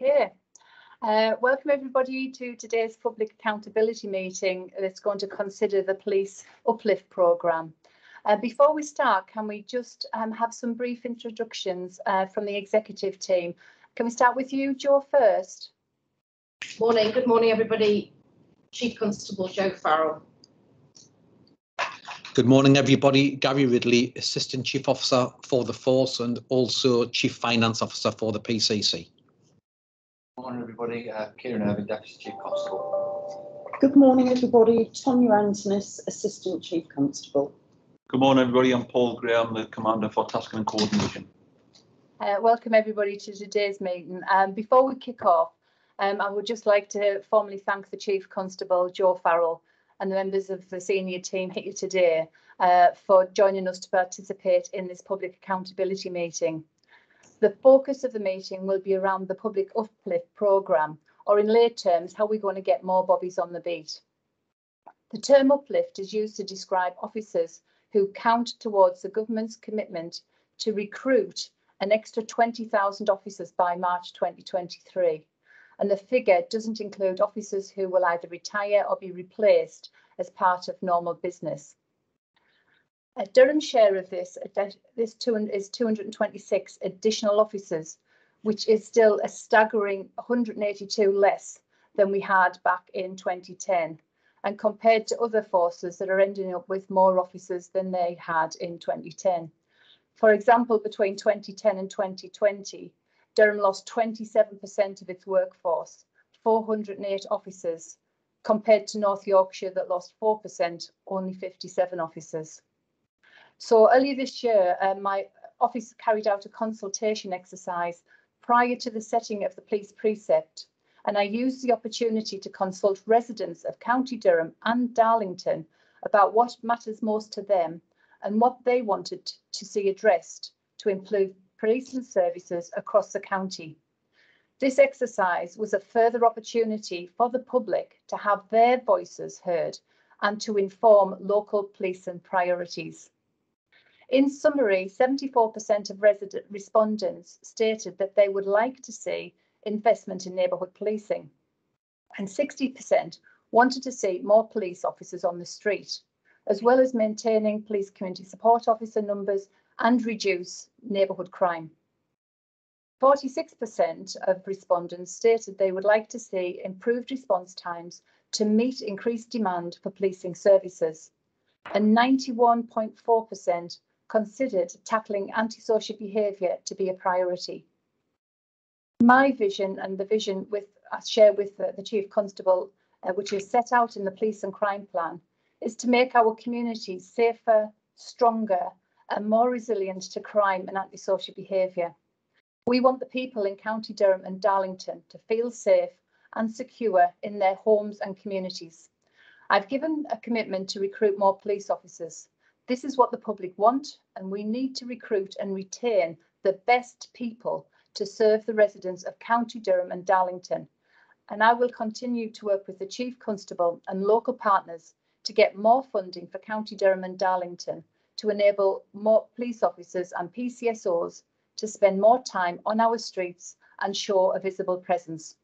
Okay. Welcome everybody to today's public accountability meeting that's going to consider the police Uplift programme. Before we start, can we just have some brief introductions from the executive team? Can we start with you, Jo, first? Morning, good morning everybody. Chief Constable Joe Farrell. Good morning everybody, Gary Ridley, Assistant Chief Officer for the Force and also Chief Finance Officer for the PCC. Morning everybody, Kieran Irving, Deputy Chief Constable. Good morning everybody, Tonya Antonis, Assistant Chief Constable. Good morning everybody, I'm Paul Gray, I'm the Commander for Tasking and Coordination. Welcome everybody to today's meeting. Before we kick off, I would just like to formally thank the Chief Constable, Joe Farrell, and the members of the senior team here today for joining us to participate in this public accountability meeting. The focus of the meeting will be around the public Uplift programme, or in lay terms, how we're going to get more bobbies on the beat. The term Uplift is used to describe officers who count towards the government's commitment to recruit an extra 20,000 officers by March 2023. And the figure doesn't include officers who will either retire or be replaced as part of normal business. Durham's share of this is 226 additional officers, which is still a staggering 182 less than we had back in 2010, and compared to other forces that are ending up with more officers than they had in 2010. For example, between 2010 and 2020, Durham lost 27% of its workforce, 408 officers, compared to North Yorkshire that lost 4%, only 57 officers. So earlier this year, my office carried out a consultation exercise prior to the setting of the police precept, and I used the opportunity to consult residents of County Durham and Darlington about what matters most to them and what they wanted to see addressed to improve policing services across the county. This exercise was a further opportunity for the public to have their voices heard and to inform local policing priorities. In summary, 74% of respondents stated that they would like to see investment in neighbourhood policing, and 60% wanted to see more police officers on the street, as well as maintaining police community support officer numbers and reduce neighbourhood crime. 46% of respondents stated they would like to see improved response times to meet increased demand for policing services, and 91.4% considered tackling antisocial behaviour to be a priority. My vision and the vision I share with the Chief Constable, which is set out in the Police and Crime Plan, is to make our communities safer, stronger and more resilient to crime and antisocial behaviour. We want the people in County Durham and Darlington to feel safe and secure in their homes and communities. I've given a commitment to recruit more police officers. This is what the public want, and we need to recruit and retain the best people to serve the residents of County Durham and Darlington. And I will continue to work with the Chief Constable and local partners to get more funding for County Durham and Darlington to enable more police officers and PCSOs to spend more time on our streets and show a visible presence.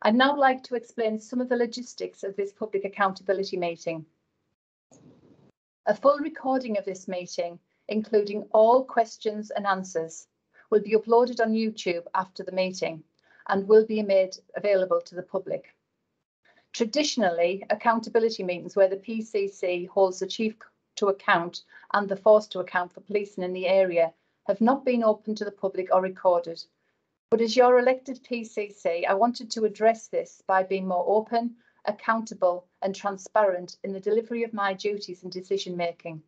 I'd now like to explain some of the logistics of this public accountability meeting. A full recording of this meeting, including all questions and answers, will be uploaded on YouTube after the meeting and will be made available to the public. Traditionally, accountability meetings where the PCC holds the Chief to account and the Force to account for policing in the area have not been open to the public or recorded. But as your elected PCC, I wanted to address this by being more open, accountable and transparent in the delivery of my duties and decision making.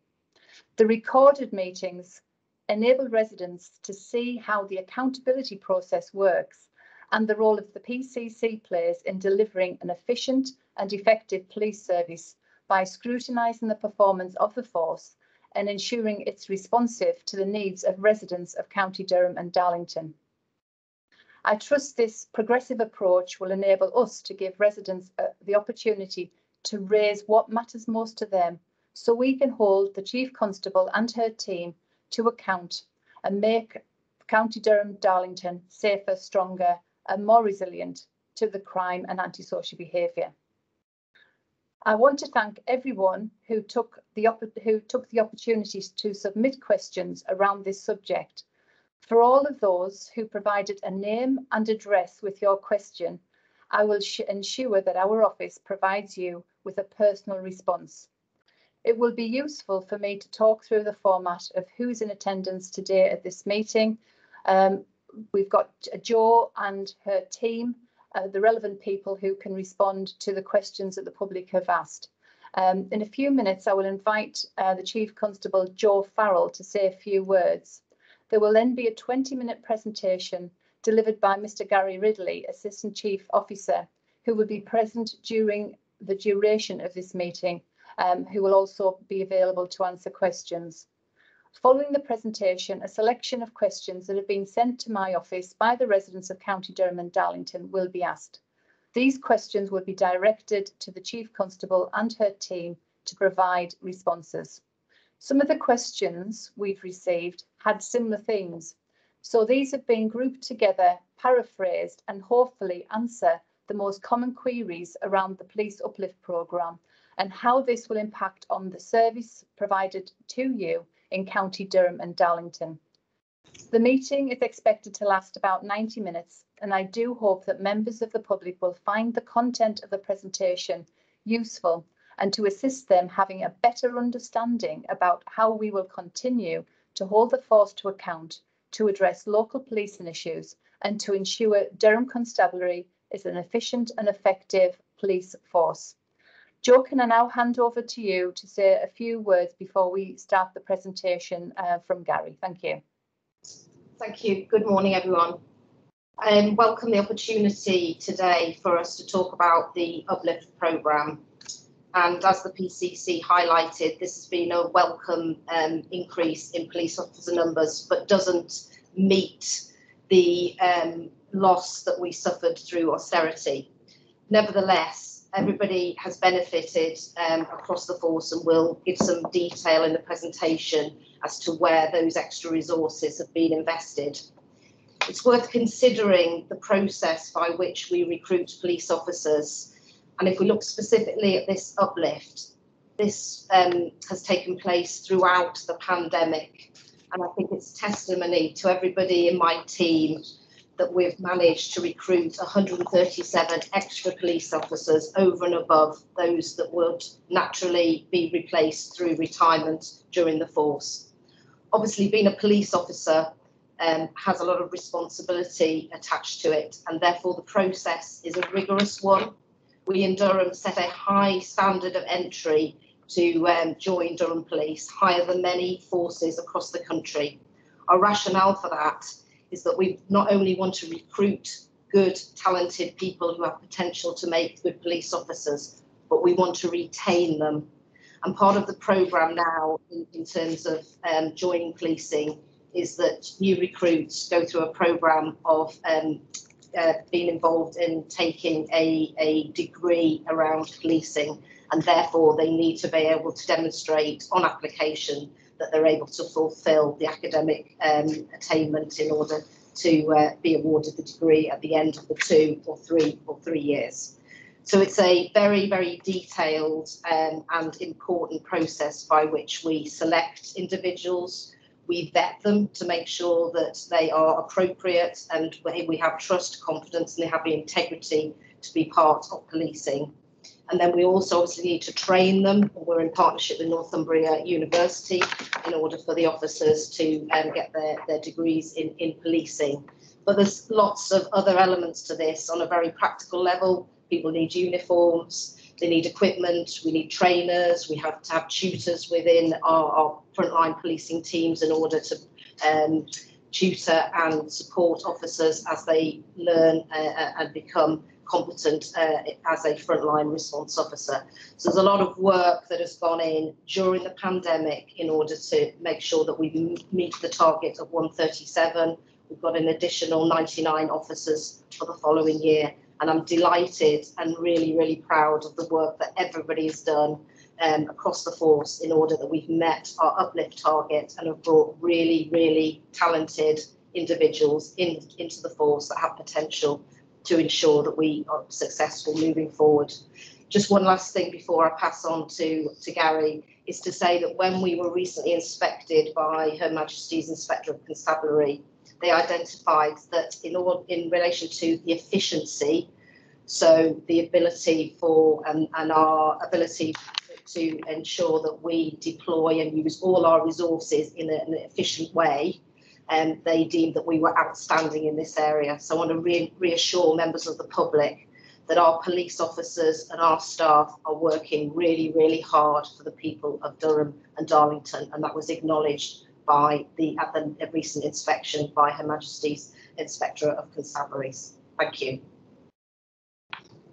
The recorded meetings enable residents to see how the accountability process works and the role of the PCC plays in delivering an efficient and effective police service by scrutinising the performance of the force and ensuring it's responsive to the needs of residents of County Durham and Darlington. I trust this progressive approach will enable us to give residents the opportunity to raise what matters most to them, so we can hold the Chief Constable and her team to account and make County Durham Darlington safer, stronger and more resilient to the crime and antisocial behaviour. I want to thank everyone who took the opportunity to submit questions around this subject. For all of those who provided a name and address with your question, I will ensure that our office provides you with a personal response. It will be useful for me to talk through the format of who's in attendance today at this meeting. We've got Jo and her team, the relevant people who can respond to the questions that the public have asked. In a few minutes, I will invite the Chief Constable, Jo Farrell, to say a few words. There will then be a 20-minute presentation delivered by Mr. Gary Ridley, Assistant Chief Officer, who will be present during the duration of this meeting, who will also be available to answer questions. Following the presentation, a selection of questions that have been sent to my office by the residents of County Durham and Darlington will be asked. These questions will be directed to the Chief Constable and her team to provide responses. Some of the questions we've received had similar themes, so these have been grouped together, paraphrased, and hopefully answer the most common queries around the Police Uplift programme and how this will impact on the service provided to you in County Durham and Darlington. The meeting is expected to last about 90 minutes, and I do hope that members of the public will find the content of the presentation useful and to assist them having a better understanding about how we will continue to hold the force to account, to address local policing issues, and to ensure Durham Constabulary is an efficient and effective police force. Jo, can I now hand over to you to say a few words before we start the presentation from Gary? Thank you. Thank you. Good morning, everyone. I welcome the opportunity today for us to talk about the Uplift programme. And as the PCC highlighted, this has been a welcome increase in police officer numbers, but doesn't meet the loss that we suffered through austerity. Nevertheless, everybody has benefited across the force, and we'll give some detail in the presentation as to where those extra resources have been invested. It's worth considering the process by which we recruit police officers. And if we look specifically at this uplift, this has taken place throughout the pandemic. And I think it's testimony to everybody in my team that we've managed to recruit 137 extra police officers over and above those that would naturally be replaced through retirement during the force. Obviously, being a police officer has a lot of responsibility attached to it, and therefore the process is a rigorous one. We in Durham set a high standard of entry to join Durham Police, higher than many forces across the country. Our rationale for that is that we not only want to recruit good, talented people who have potential to make good police officers, but we want to retain them. And part of the programme now, in terms of joining policing, is that new recruits go through a programme of being involved in taking a degree around policing, and therefore they need to be able to demonstrate on application that they're able to fulfil the academic attainment in order to be awarded the degree at the end of the 2 or 3 years. So it's a very, very detailed and important process by which we select individuals. We vet them to make sure that they are appropriate and we have trust, confidence, and they have the integrity to be part of policing. And then we also obviously need to train them. We're in partnership with Northumbria University in order for the officers to get their degrees in policing. But there's lots of other elements to this on a very practical level. People need uniforms, they need equipment, we need trainers, we have to have tutors within our frontline policing teams in order to tutor and support officers as they learn and become competent as a frontline response officer. So there's a lot of work that has gone in during the pandemic in order to make sure that we meet the target of 137. We've got an additional 99 officers for the following year. And I'm delighted and really, really proud of the work that everybody has done across the force in order that we've met our uplift target and have brought really, really talented individuals into the force that have potential to ensure that we are successful moving forward. Just one last thing before I pass on to Gary is to say that when we were recently inspected by Her Majesty's Inspector of Constabulary, they identified that in relation to the efficiency, so the ability for and our ability to ensure that we deploy and use all our resources in an efficient way, and they deemed that we were outstanding in this area. So I want to reassure members of the public that our police officers and our staff are working really, really hard for the people of Durham and Darlington, and that was acknowledged by at the recent inspection by Her Majesty's Inspector of Constabularies. Thank you.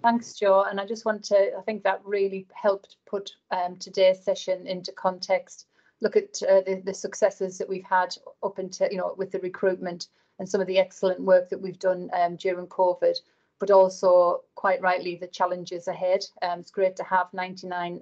Thanks, Jo. And I just want to, I think that really helped put today's session into context. Look at the successes that we've had up until, with the recruitment and some of the excellent work that we've done during COVID, but also quite rightly the challenges ahead. It's great to have 99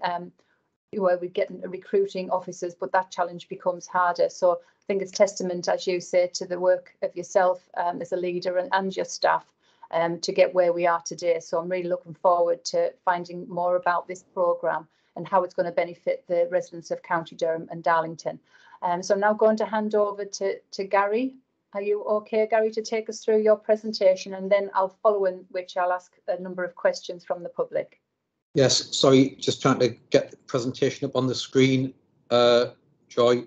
where we're getting recruiting officers, but that challenge becomes harder. So I think it's testament, as you say, to the work of yourself as a leader and your staff to get where we are today. So I'm really looking forward to finding more about this programme and how it's going to benefit the residents of County Durham and Darlington. So I'm now going to hand over to Gary. Are you okay, Gary, to take us through your presentation, and then I'll follow in which I'll ask a number of questions from the public. Yes, sorry, just trying to get the presentation up on the screen. Joy,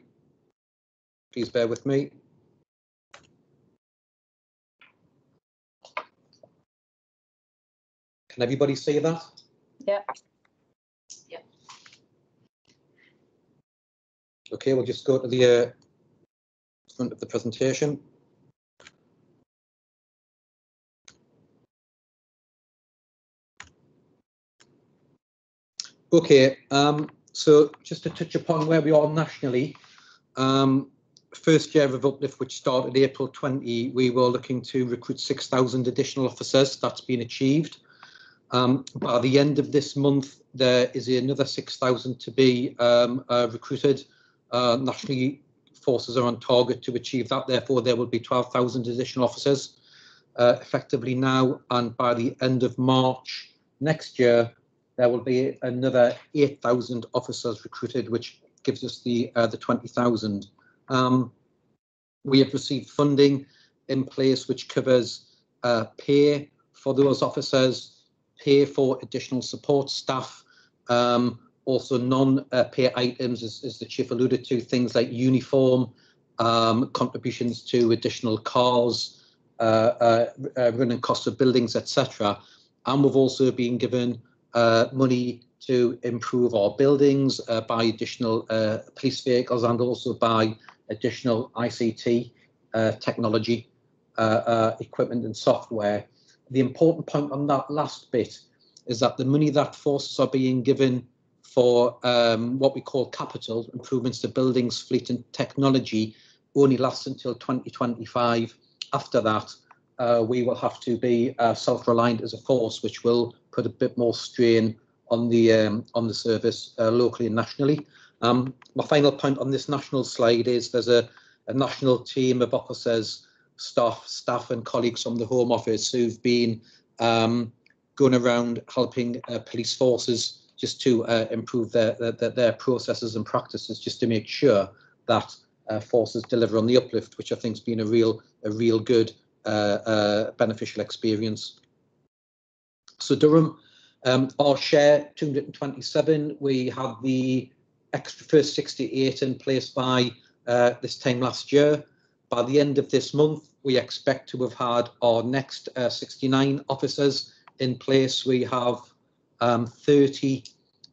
please bear with me. Can everybody see that? Yeah. Yeah. Okay, we'll just go to the front of the presentation. Okay, so just to touch upon where we are nationally, first year of Uplift, which started April 20, we were looking to recruit 6,000 additional officers. That's been achieved. By the end of this month, there is another 6,000 to be recruited. Nationally, forces are on target to achieve that. Therefore, there will be 12,000 additional officers effectively now, and by the end of March next year, there will be another 8,000 officers recruited, which gives us the 20,000. We have received funding in place which covers pay for those officers, pay for additional support staff, also non-pay items, as the Chief alluded to, things like uniform, contributions to additional cars, running costs of buildings, etc. And we've also been given money to improve our buildings, buy additional police vehicles, and also buy additional ICT technology, equipment and software. The important point on that last bit is that the money that forces are being given for what we call capital improvements to buildings, fleet and technology only lasts until 2025. After that, we will have to be self-reliant as a force, which will put a bit more strain on the service locally and nationally. My final point on this national slide is there's a national team of officers, staff and colleagues from the Home Office who've been going around helping police forces just to improve their processes and practices, just to make sure that forces deliver on the uplift, which I think has been a real good beneficial experience. So Durham, our share 227. We had the extra first 68 in place by this time last year. By the end of this month, we expect to have had our next 69 officers in place. We have 30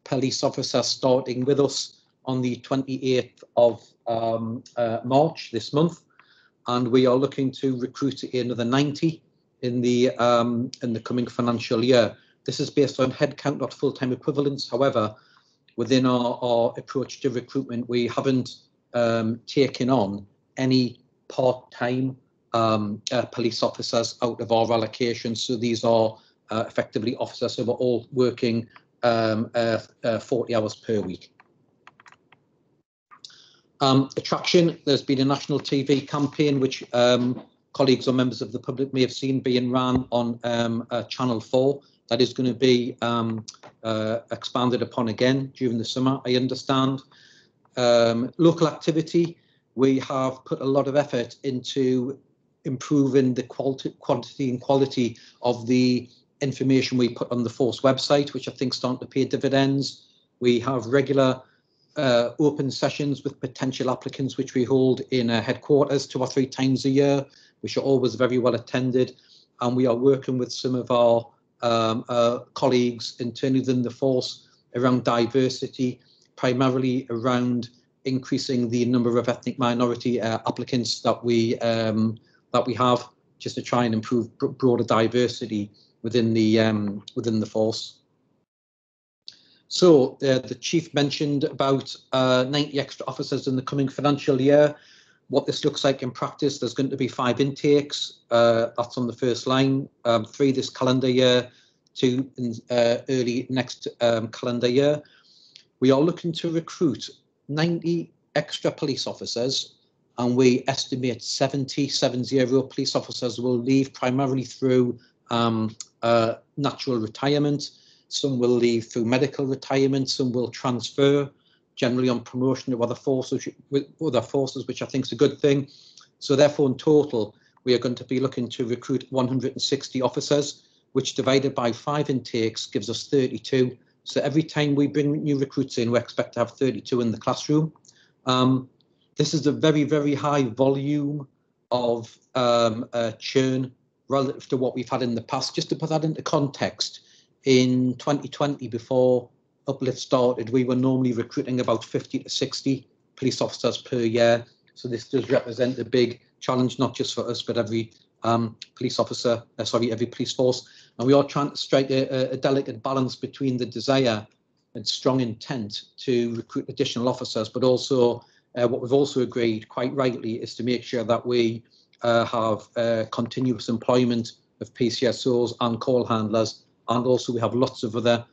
police officers starting with us on the 28th of March this month, and we are looking to recruit another 90 in the coming financial year. This is based on headcount, not full-time equivalents. However, within our approach to recruitment, we haven't taken on any part-time police officers out of our allocation. So these are effectively officers who are all working 40 hours per week. Attrition, there's been a national TV campaign which colleagues or members of the public may have seen being ran on Channel 4. That is going to be expanded upon again during the summer, I understand. Local activity, we have put a lot of effort into improving the quantity and quality of the information we put on the force website, which I think is starting to pay dividends. We have regular open sessions with potential applicants, which we hold in headquarters 2 or 3 times a year, which are always very well attended. And we are working with some of our colleagues internally within the force around diversity, primarily around increasing the number of ethnic minority applicants that we have, just to try and improve broader diversity within the force. So the chief mentioned about 90 extra officers in the coming financial year. What this looks like in practice, there's going to be 5 intakes. That's on the first line, 3 this calendar year, 2 in early next calendar year. We are looking to recruit 90 extra police officers, and we estimate 70 police officers will leave primarily through natural retirement. Some will leave through medical retirement, some will transfer, generally on promotion to other forces, which I think is a good thing. So therefore, in total, we are going to be looking to recruit 160 officers, which divided by 5 intakes gives us 32. So every time we bring new recruits in, we expect to have 32 in the classroom. This is a very, very high volume of churn relative to what we've had in the past. Just to put that into context, in 2020, before Uplift started, we were normally recruiting about 50 to 60 police officers per year. So this does represent a big challenge, not just for us, but every police officer, every police force. And we are trying to strike a delicate balance between the desire and strong intent to recruit additional officers, but also what we've also agreed, quite rightly, is to make sure that we have continuous employment of PCSOs and call handlers. And also we have lots of other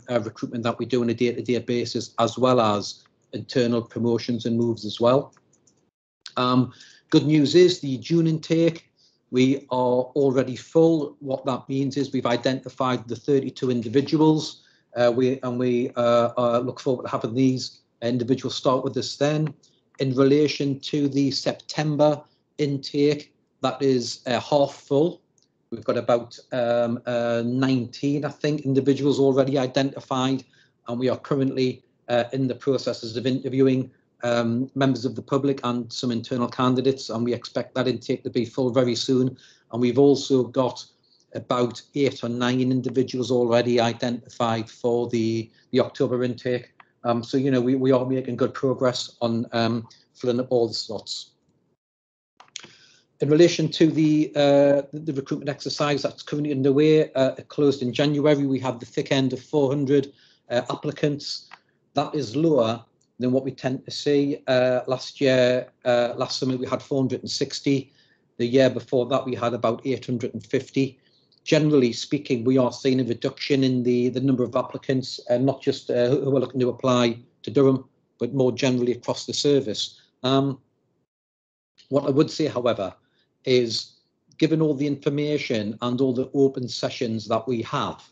recruitment that we do on a day-to-day basis, as well as internal promotions and moves as well. Good news is the June intake, we are already full. What that means is we've identified the 32 individuals. We look forward to having these individuals start with us then. In relation to the September intake, that is half full. We've got about 19, I think, individuals already identified, and we are currently in the processes of interviewing members of the public and some internal candidates, and we expect that intake to be full very soon. And we've also got about 8 or 9 individuals already identified for the October intake. So, you know, we are making good progress on filling up all the slots. In relation to the recruitment exercise that's currently underway, it closed in January. We had the thick end of 400 applicants. That is lower than what we tend to see. Last summer we had 460. The year before that we had about 850. Generally speaking, we are seeing a reduction in the number of applicants, not just who are looking to apply to Durham, but more generally across the service. What I would say, however, is given all the information and all the open sessions that we have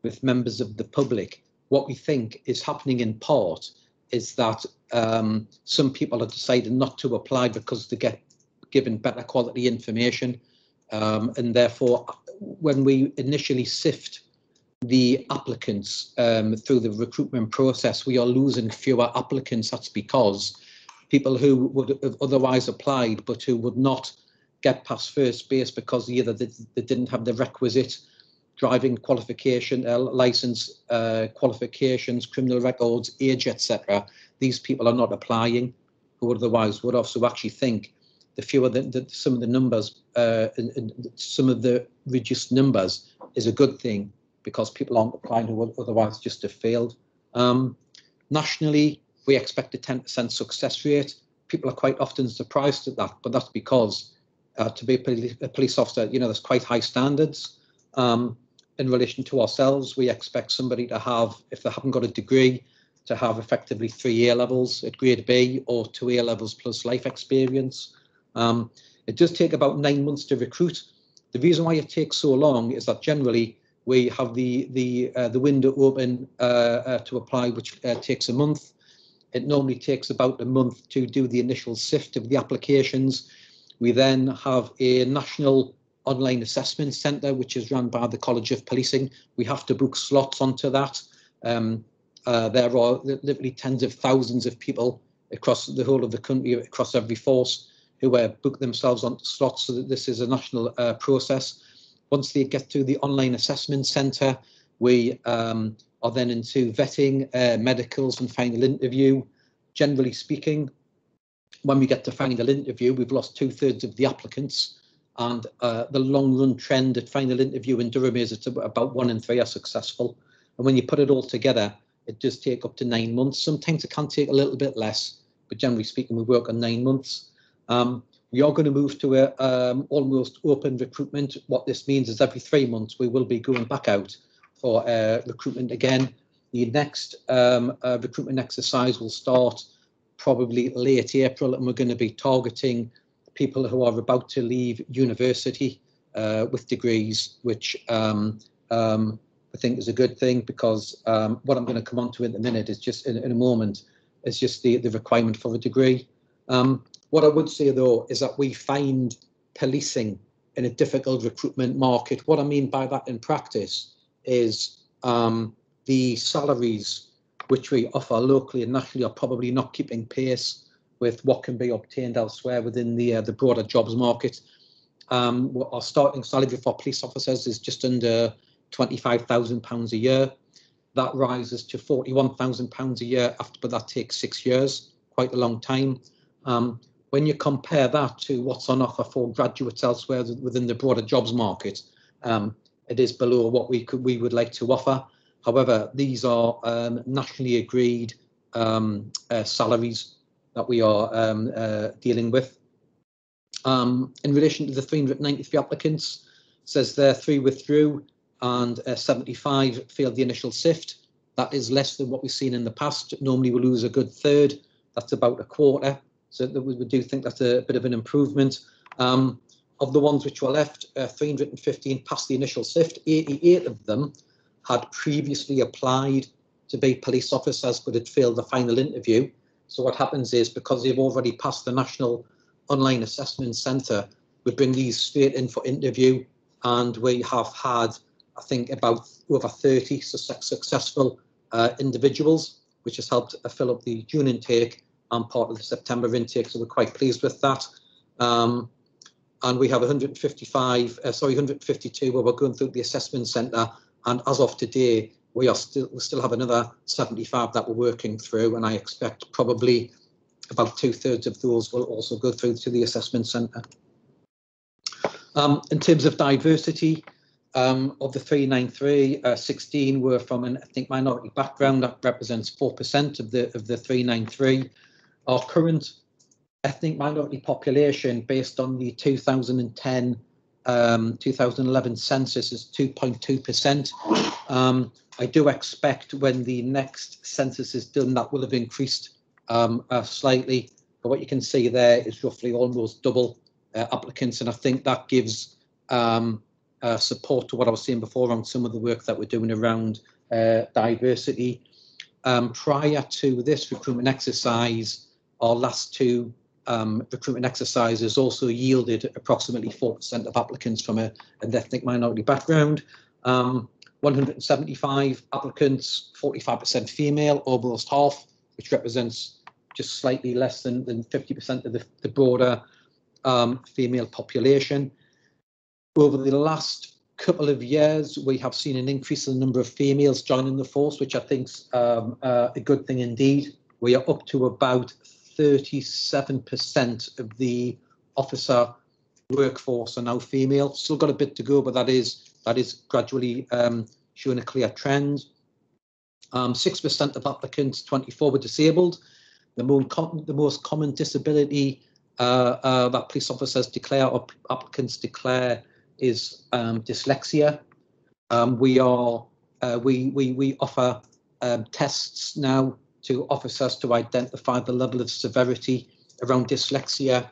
with members of the public, what we think is happening in part is that some people have decided not to apply because they get given better quality information. And therefore, when we initially sift the applicants through the recruitment process, we are losing fewer applicants. That's because people who would have otherwise applied but who would not get past first base because either they didn't have the requisite driving qualification, license qualifications, criminal records, age, etc. These people are not applying who otherwise would have. So actually think the fewer some of the numbers, some of the reduced numbers is a good thing because people aren't applying who would otherwise just have failed. Nationally, we expect a 10% success rate. People are quite often surprised at that, but that's because to be a police officer, you know, there's quite high standards. In relation to ourselves, we expect somebody to have, if they haven't got a degree, to have effectively 3 A levels at grade B or 2 A levels plus life experience. It does take about 9 months to recruit. The reason why it takes so long is that generally we have the window open to apply, which takes a month. It normally takes about a month to do the initial sift of the applications. We then have a national online assessment centre, which is run by the College of Policing. We have to book slots onto that. There are literally tens of thousands of people across the whole of the country, across every force, who book themselves onto slots, so that this is a national process. Once they get through the online assessment centre, we are then into vetting, medicals and final interview. Generally speaking, when we get to final interview, we've lost 2/3 of the applicants, and the long run trend at final interview in Durham is it's about 1 in 3 are successful. And when you put it all together, it does take up to 9 months. Sometimes it can take a little bit less, but generally speaking, we work on 9 months. We are going to move to a almost open recruitment. What this means is every 3 months we will be going back out for recruitment again. The next recruitment exercise will start probably late April, and we're going to be targeting people who are about to leave university with degrees, which I think is a good thing, because what I'm going to come on to in a minute is just in a moment is just the requirement for a degree. What I would say though is that we find policing in a difficult recruitment market. What I mean by that in practice is the salaries which we offer locally and nationally are probably not keeping pace with what can be obtained elsewhere within the broader jobs market. Our starting salary for police officers is just under £25,000 a year. That rises to £41,000 a year but that takes 6 years, quite a long time. When you compare that to what's on offer for graduates elsewhere within the broader jobs market, it is below what we would like to offer. However, these are nationally agreed salaries that we are dealing with. In relation to the 393 applicants, says there 3 withdrew and 75 failed the initial sift. That is less than what we've seen in the past. Normally we lose a good third. That's about a quarter. So we do think that's a bit of an improvement. Of the ones which were left, 315 passed the initial sift. 88 of them had previously applied to be police officers but had failed the final interview. So what happens is, because they've already passed the National Online Assessment Centre, we bring these straight in for interview, and we have had, I think, about over 30 successful individuals, which has helped fill up the June intake and part of the September intake, so we're quite pleased with that. And we have 152 where we're going through the assessment centre, and as of today, we still have another 75 that we're working through, and I expect probably about 2/3 of those will also go through to the assessment centre. In terms of diversity, of the 393, 16 were from an ethnic minority background. That represents 4% of the 393. Our current ethnic minority population, based on the 2011 census, is 2.2%. I do expect when the next census is done, that will have increased slightly. But what you can see there is roughly almost double applicants, and I think that gives support to what I was saying before around some of the work that we're doing around diversity. Prior to this recruitment exercise, our last 2 recruitment exercises also yielded approximately 4% of applicants from an ethnic minority background. 175 applicants, 45% female, almost half, which represents just slightly less than 50% of the broader female population. Over the last couple of years, we have seen an increase in the number of females joining the force, which I think is a good thing indeed. We are up to about 37% of the officer workforce are now female. Still got a bit to go, but that is gradually showing a clear trend. 6% of applicants, 24 were disabled. The most common disability that police officers declare or applicants declare is dyslexia. We offer tests now to officers to identify the level of severity around dyslexia.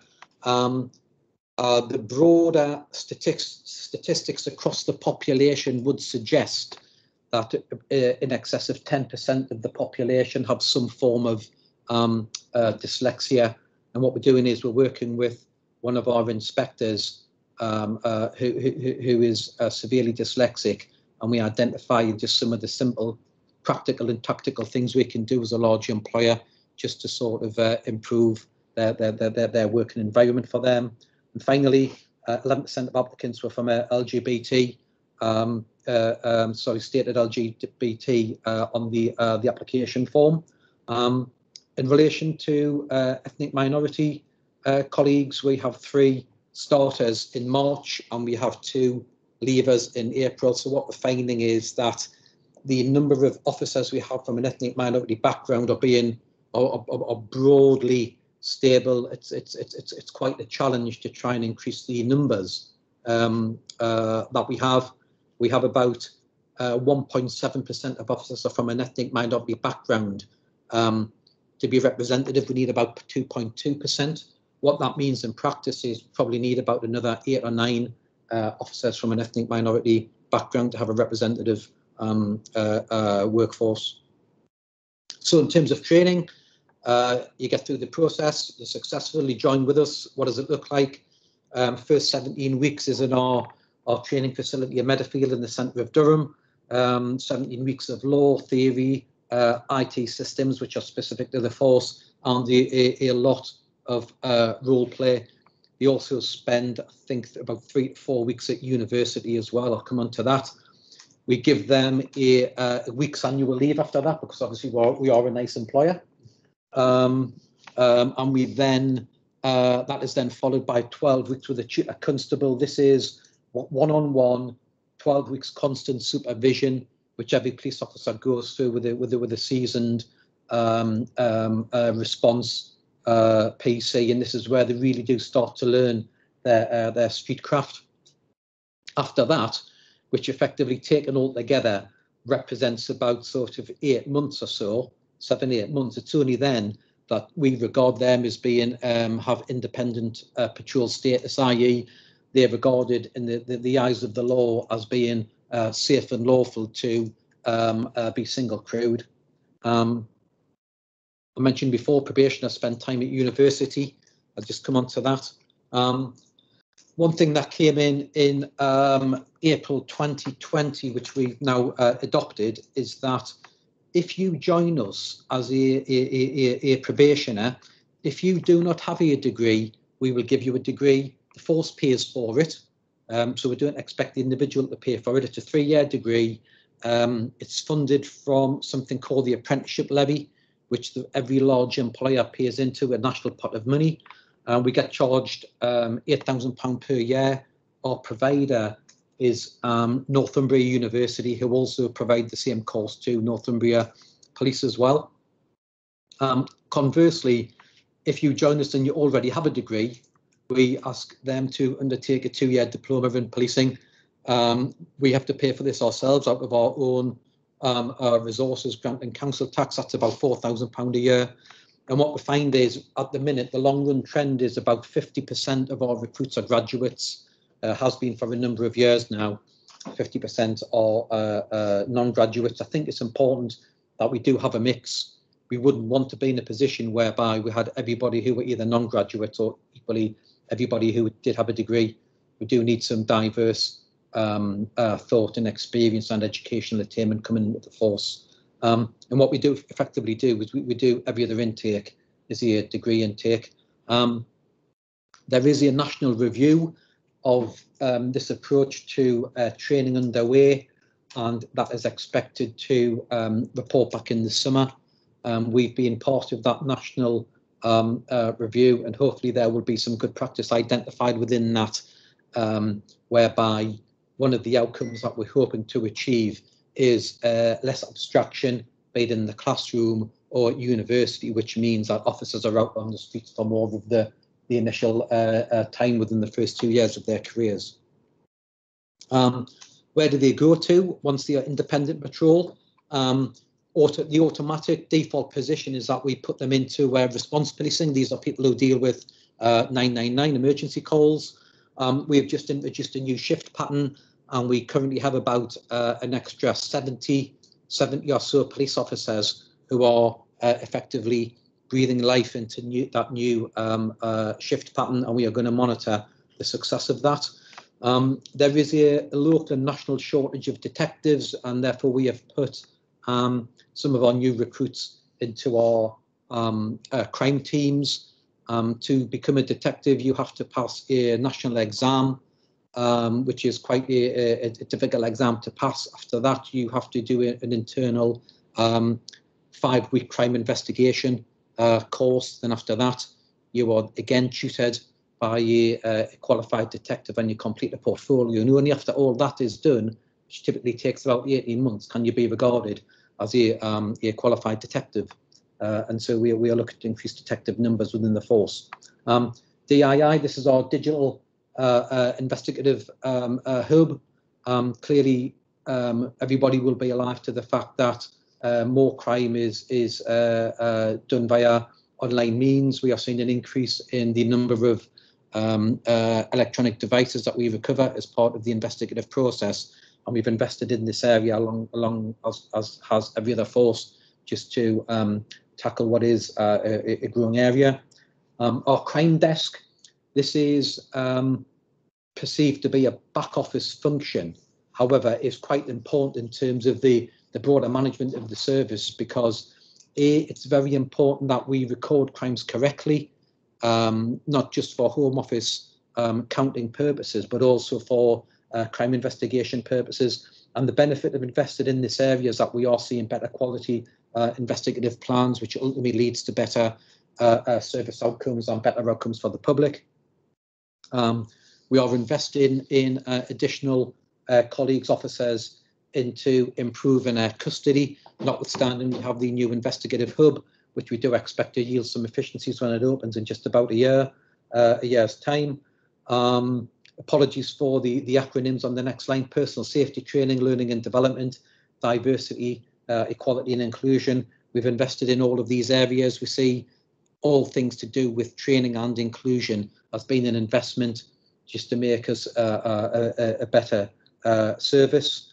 the broader statistics across the population would suggest that in excess of 10% of the population have some form of dyslexia. And what we're doing is we're working with one of our inspectors who is severely dyslexic, and we identify just some of the simple practical and tactical things we can do as a large employer just to sort of improve their working environment for them. And finally, 11% of applicants were from LGBT, stated LGBT on the application form. In relation to ethnic minority colleagues, we have 3 starters in March and we have 2 leavers in April. So what we're finding is that the number of officers we have from an ethnic minority background are broadly stable. It's quite a challenge to try and increase the numbers that we have. We have about 1.7% of officers are from an ethnic minority background. To be representative, we need about 2.2%. What that means in practice is probably need about another 8 or 9 officers from an ethnic minority background to have a representative workforce. So in terms of training, you get through the process, you successfully join with us. What does it look like? First 17 weeks is in our training facility at Meadowfield in the centre of Durham. 17 weeks of law, theory, IT systems, which are specific to the force, and a lot of role play. They also spend, I think, about 3 to 4 weeks at university as well. I'll come on to that. We give them a week's annual leave after that, because obviously we are a nice employer. And we then, that is then followed by 12 weeks with a constable. This is one-on-one, 12 weeks constant supervision, which every police officer goes through with a seasoned response PC, and this is where they really do start to learn their street craft. After that, which effectively taken all together represents about sort of 8 months or so, 7-8 months. It's only then that we regard them as being have independent patrol status, i.e. they're regarded in the eyes of the law as being safe and lawful to be single crewed. I mentioned before, probationers spend time at university. I'll just come on to that. One thing that came in April 2020, which we've now adopted, is that if you join us as a probationer, if you do not have a degree, we will give you a degree. The force pays for it, so we don't expect the individual to pay for it. It's a 3-year degree. It's funded from something called the apprenticeship levy, which every large employer pays into a national pot of money. We get charged £8,000 per year. Our provider is Northumbria University, who also provide the same course to Northumbria Police as well. Conversely, if you join us and you already have a degree, we ask them to undertake a 2-year diploma in policing. We have to pay for this ourselves out of our own resources, grant and council tax. That's about £4,000 a year. And what we find is, at the minute, the long run trend is about 50% of our recruits are graduates. Has been for a number of years now. 50% are non-graduates. I think it's important that we do have a mix. We wouldn't want to be in a position whereby we had everybody who were either non-graduates or equally everybody who did have a degree. We do need some diverse thought and experience and educational attainment coming into the force. And what we do effectively do is we do every other intake is a degree intake. There is a national review of this approach to training underway, and that is expected to report back in the summer. We've been part of that national review, and hopefully there will be some good practice identified within that, whereby one of the outcomes that we're hoping to achieve is less abstraction, be it in the classroom or university, which means that officers are out on the streets for more of the initial time within the first 2 years of their careers. Where do they go to once they are independent patrol? The automatic default position is that we put them into response policing. These are people who deal with 999 emergency calls. We've just introduced a new shift pattern, and we currently have about an extra 70 or so police officers who are effectively breathing life into that new shift pattern, and we are going to monitor the success of that. There is a local and national shortage of detectives, and therefore we have put some of our new recruits into our crime teams. To become a detective, you have to pass a national exam, which is quite a difficult exam to pass. After that, you have to do an internal 5-week crime investigation course. Then after that, you are again tutored by a qualified detective, and you complete a portfolio. And only after all that is done, which typically takes about 18 months, can you be regarded as a qualified detective. And so we are looking to increase detective numbers within the force. DII, this is our digital investigative hub. Clearly, everybody will be alive to the fact that more crime is done via online means. We are seeing an increase in the number of electronic devices that we recover as part of the investigative process, and we've invested in this area along as has every other force, just to tackle what is a growing area. Our crime desk, this is perceived to be a back office function. However, it's quite important in terms of the broader management of the service, because it's very important that we record crimes correctly, not just for Home Office counting purposes, but also for crime investigation purposes. And the benefit of invested in this area is that we are seeing better quality investigative plans, which ultimately leads to better service outcomes and better outcomes for the public. We are investing in additional colleagues, officers, into improving custody, notwithstanding we have the new investigative hub, which we do expect to yield some efficiencies when it opens in just about a year's time. Apologies for the acronyms on the next line: personal safety training, learning and development, diversity, equality and inclusion. We've invested in all of these areas. We see all things to do with training and inclusion as being an investment just to make us a better service.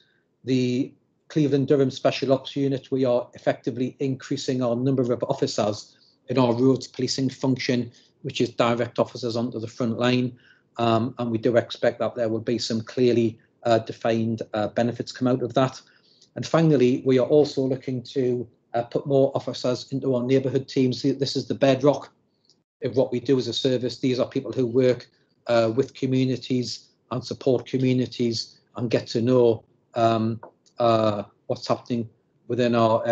The Cleveland Durham Special Ops Unit, we are effectively increasing our number of officers in our roads policing function, which is direct officers onto the front line. And we do expect that there will be some clearly defined benefits come out of that. And finally, we are also looking to put more officers into our neighbourhood teams. This is the bedrock of what we do as a service. These are people who work with communities and support communities and get to know what's happening within our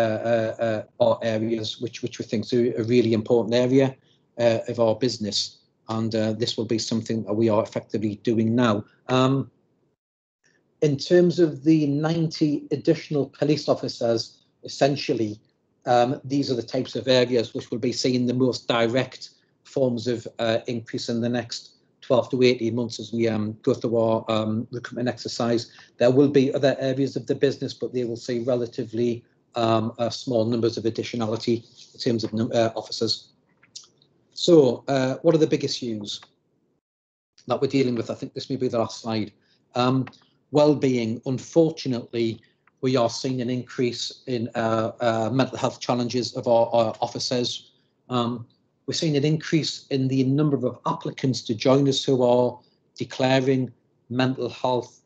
areas, which we think is a really important area of our business. And this will be something that we are effectively doing now. In terms of the 90 additional police officers, essentially, these are the types of areas which will be seeing the most direct forms of increase in the next 12 to 18 months as we go through our recruitment exercise. There will be other areas of the business, but they will see relatively small numbers of additionality in terms of officers. So what are the big issues that we're dealing with? I think this may be the last slide. Well-being. Unfortunately, we are seeing an increase in mental health challenges of our officers. We're seeing an increase in the number of applicants to join us who are declaring mental health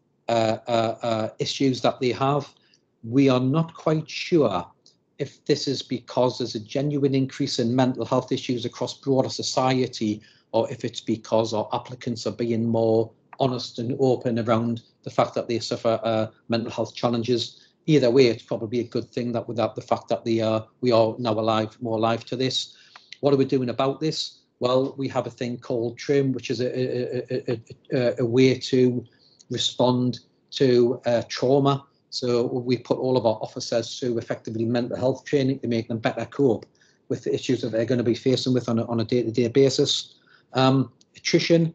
issues that they have. We are not quite sure if this is because there's a genuine increase in mental health issues across broader society, or if it's because our applicants are being more honest and open around the fact that they suffer mental health challenges. Either way, it's probably a good thing that without the fact that we are now more alive to this. What are we doing about this? Well, we have a thing called TRIM, which is a way to respond to trauma. So we put all of our officers through effectively mental health training to make them better cope with the issues that they're going to be facing with on a day-to-day basis. Attrition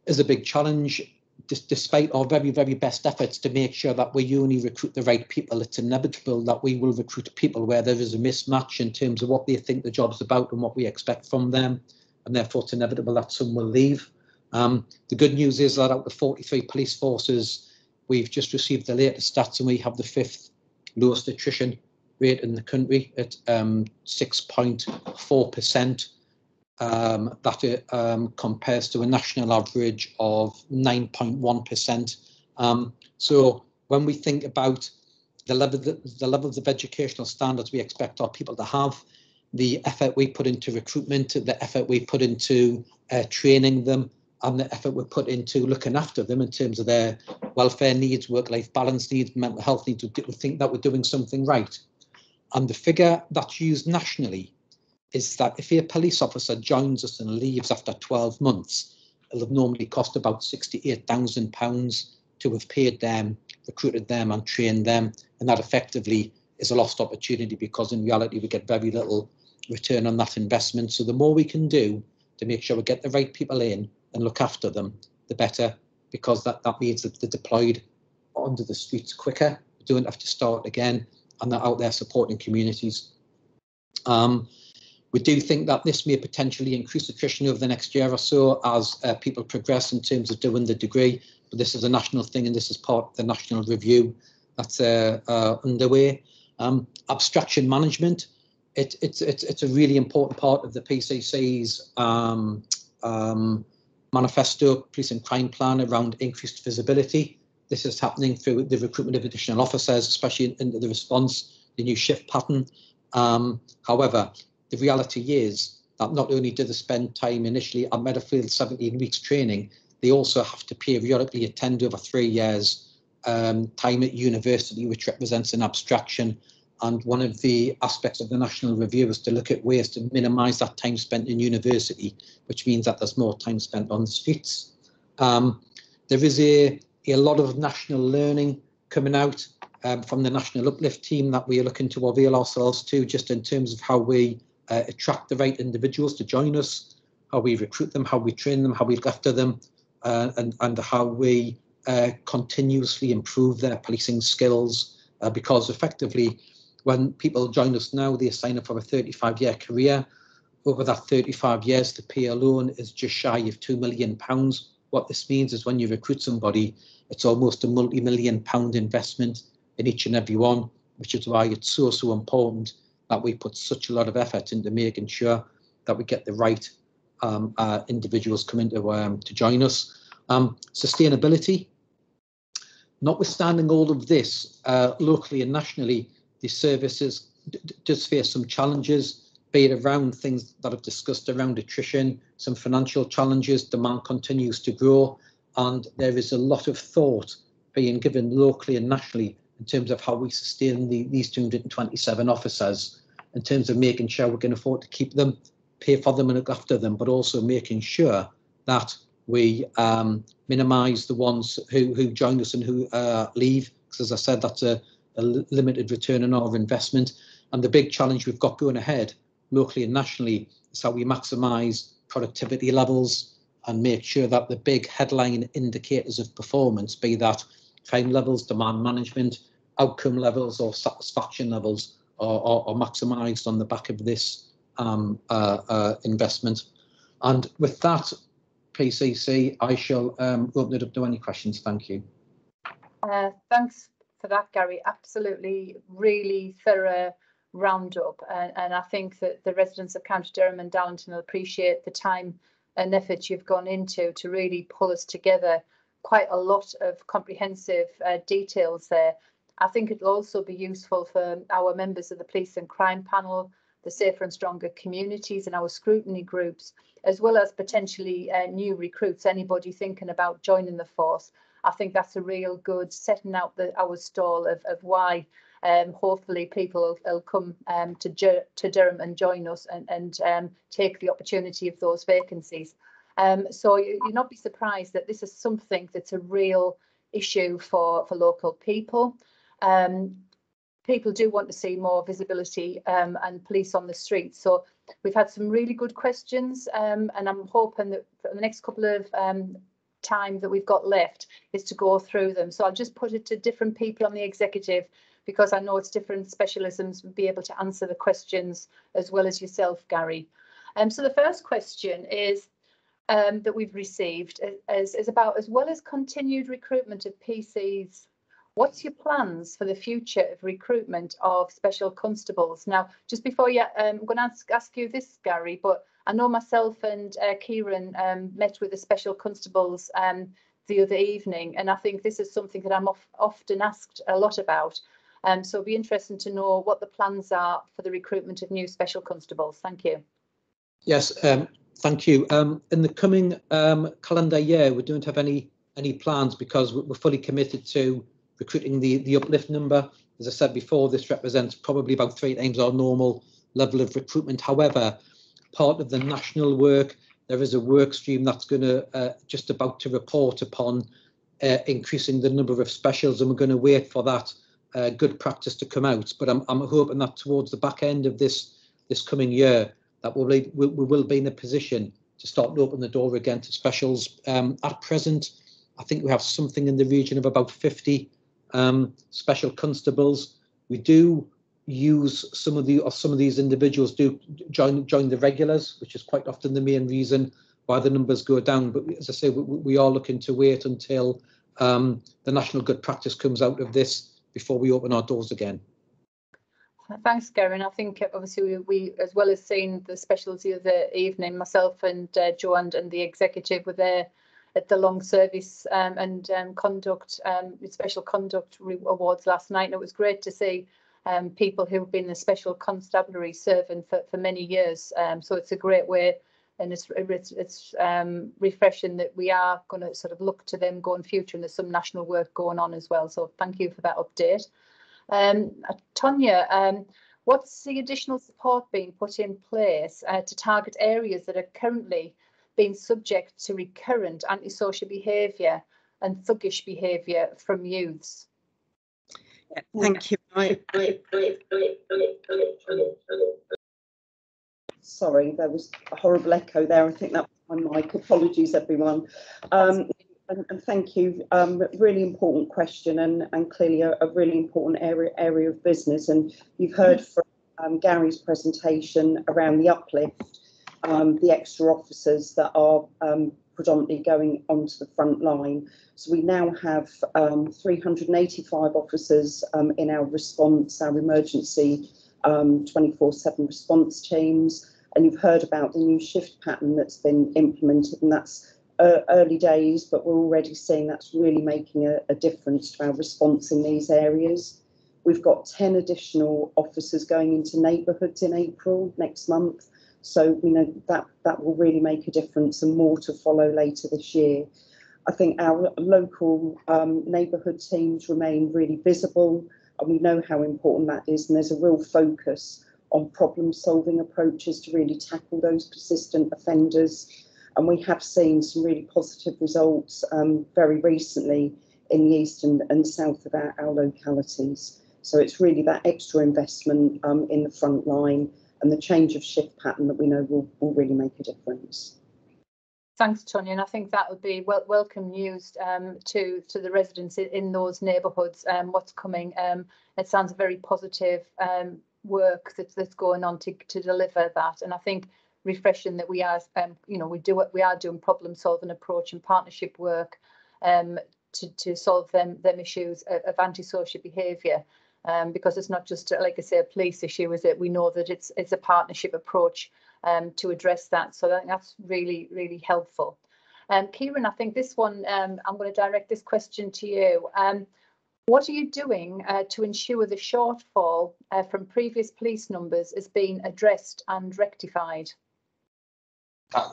is a big challenge. Despite our very, very best efforts to make sure that we only recruit the right people, it's inevitable that we will recruit people where there is a mismatch in terms of what they think the job's about and what we expect from them. And therefore, it's inevitable that some will leave. The good news is that out of 43 police forces, we've just received the latest stats and we have the 5th lowest attrition rate in the country at 6.4%. That compares to a national average of 9.1%. So when we think about the levels of educational standards we expect our people to have, the effort we put into recruitment, the effort we put into training them, and the effort we put into looking after them in terms of their welfare needs, work-life balance needs, mental health needs, we think that we're doing something right. And the figure that's used nationally is that if a police officer joins us and leaves after 12 months, it'll have normally cost about £68,000 to have paid them, recruited them and trained them. And that effectively is a lost opportunity because in reality, we get very little return on that investment. So the more we can do to make sure we get the right people in and look after them, the better, because that means that they're deployed onto the streets quicker, we don't have to start again, and they're out there supporting communities. We do think that this may potentially increase attrition over the next year or so as people progress in terms of doing the degree, but this is a national thing and this is part of the national review that's underway. Abstraction management, it's a really important part of the PCC's manifesto, police and crime plan around increased visibility. This is happening through the recruitment of additional officers, especially in the response, the new shift pattern. However, the reality is that not only do they spend time initially at Meadowfield 17 weeks training, they also have to periodically attend over 3 years time at university, which represents an abstraction. And one of the aspects of the national review is to look at ways to minimise that time spent in university, which means that there's more time spent on the streets. There is a lot of national learning coming out from the National Uplift team that we are looking to avail ourselves to, just in terms of how we attract the right individuals to join us, how we recruit them, how we train them, how we look after them, and how we continuously improve their policing skills, because effectively when people join us now, they sign up for a 35-year career. Over that 35 years, the pay alone is just shy of £2 million. What this means is when you recruit somebody, it's almost a multi-million-pound investment in each and every one, which is why it's so important that we put such a lot of effort into making sure that we get the right individuals coming to join us. Sustainability. Notwithstanding all of this, locally and nationally, the services does face some challenges, be it around things that I've discussed around attrition, some financial challenges, demand continues to grow, and there is a lot of thought being given locally and nationally in terms of how we sustain these 227 officers, in terms of making sure we can afford to keep them, pay for them and look after them, but also making sure that we minimise the ones who join us and who leave, because as I said, that's a limited return on our investment. And the big challenge we've got going ahead locally and nationally is how we maximise productivity levels and make sure that the big headline indicators of performance, be that crime levels, demand management, outcome levels or satisfaction levels, are maximised on the back of this investment. And with that, PCC, I shall open it up to any questions. Thank you. Thanks for that, Gary. Absolutely, really thorough roundup, and I think that the residents of County Durham and Darlington will appreciate the time and effort you've gone into to really pull us together. Quite a lot of comprehensive details there. I think it'll also be useful for our members of the Police and Crime Panel, the Safer and Stronger Communities and our scrutiny groups, as well as potentially new recruits, anybody thinking about joining the force. I think that's a real good setting out our stall of why hopefully people will come to Durham and join us and take the opportunity of those vacancies. So you'll not be surprised that this is something that's a real issue for local people. People do want to see more visibility and police on the streets. So we've had some really good questions, and I'm hoping that for the next couple of time that we've got left is to go through them. So I'll just put it to different people on the executive, because I know it's different specialisms will be able to answer the questions as well as yourself, Gary. So the first question is, that we've received is about, as well as continued recruitment of PCs, what's your plans for the future of recruitment of special constables? Now, just before you, I'm going to ask you this, Gary, but I know myself and Kieran met with the special constables the other evening, and I think this is something that I'm often asked a lot about. So it'd be interesting to know what the plans are for the recruitment of new special constables. Thank you. Yes, thank you. In the coming calendar year, we don't have any plans because we're fully committed to recruiting the Uplift number. As I said before, this represents probably about 3 times our normal level of recruitment. However, part of the national work, there is a work stream that's going to just about to report upon increasing the number of specials, and we're going to wait for that good practice to come out. But I'm hoping that towards the back end of this coming year, that we will be in a position to start to open the door again to specials. At present, I think we have something in the region of about 50 special constables. We do use some of these individuals do join the regulars, which is quite often the main reason why the numbers go down. But as I say, we are looking to wait until the national good practice comes out of this before we open our doors again. Thanks, Gary. And I think obviously we as well as seeing the specials the other evening, myself and Jo and the executive were there at the long service and special conduct awards last night, and it was great to see people who've been the special constabulary serving for many years. So it's a great way, and it's refreshing that we are going to sort of look to them going future, and there's some national work going on as well. So thank you for that update. Tonya, what's the additional support being put in place to target areas that are currently being subject to recurrent antisocial behaviour and thuggish behaviour from youths? Yeah, thank you. Sorry, there was a horrible echo there. I think that was my mic. Apologies, everyone. And thank you. Really important question, and clearly a really important area of business. And you've heard from Gary's presentation around the Uplift, the extra officers that are predominantly going onto the front line. So we now have 385 officers in our response, our emergency 24/7 response teams. And you've heard about the new shift pattern that's been implemented, and that's early days, but we're already seeing that's really making a difference to our response in these areas. We've got 10 additional officers going into neighbourhoods in April next month. So we know that will really make a difference, and more to follow later this year. I think our local neighbourhood teams remain really visible, and we know how important that is. And there's a real focus on problem-solving approaches to really tackle those persistent offenders. And we have seen some really positive results very recently in the east and south of our localities. So it's really that extra investment in the front line and the change of shift pattern that we know will really make a difference. Thanks, Tonya, and I think that would be welcome news to the residents in those neighbourhoods. What's coming? It sounds very positive work that's going on to deliver that, and I think refreshing that we are, we are doing problem solving approach and partnership work to solve them issues of antisocial behaviour. Because it's not just, like I say, a police issue, is it? We know that it's a partnership approach to address that. So I think that's really, really helpful. Kieran, I think this one, I'm going to direct this question to you. What are you doing to ensure the shortfall from previous police numbers is being addressed and rectified?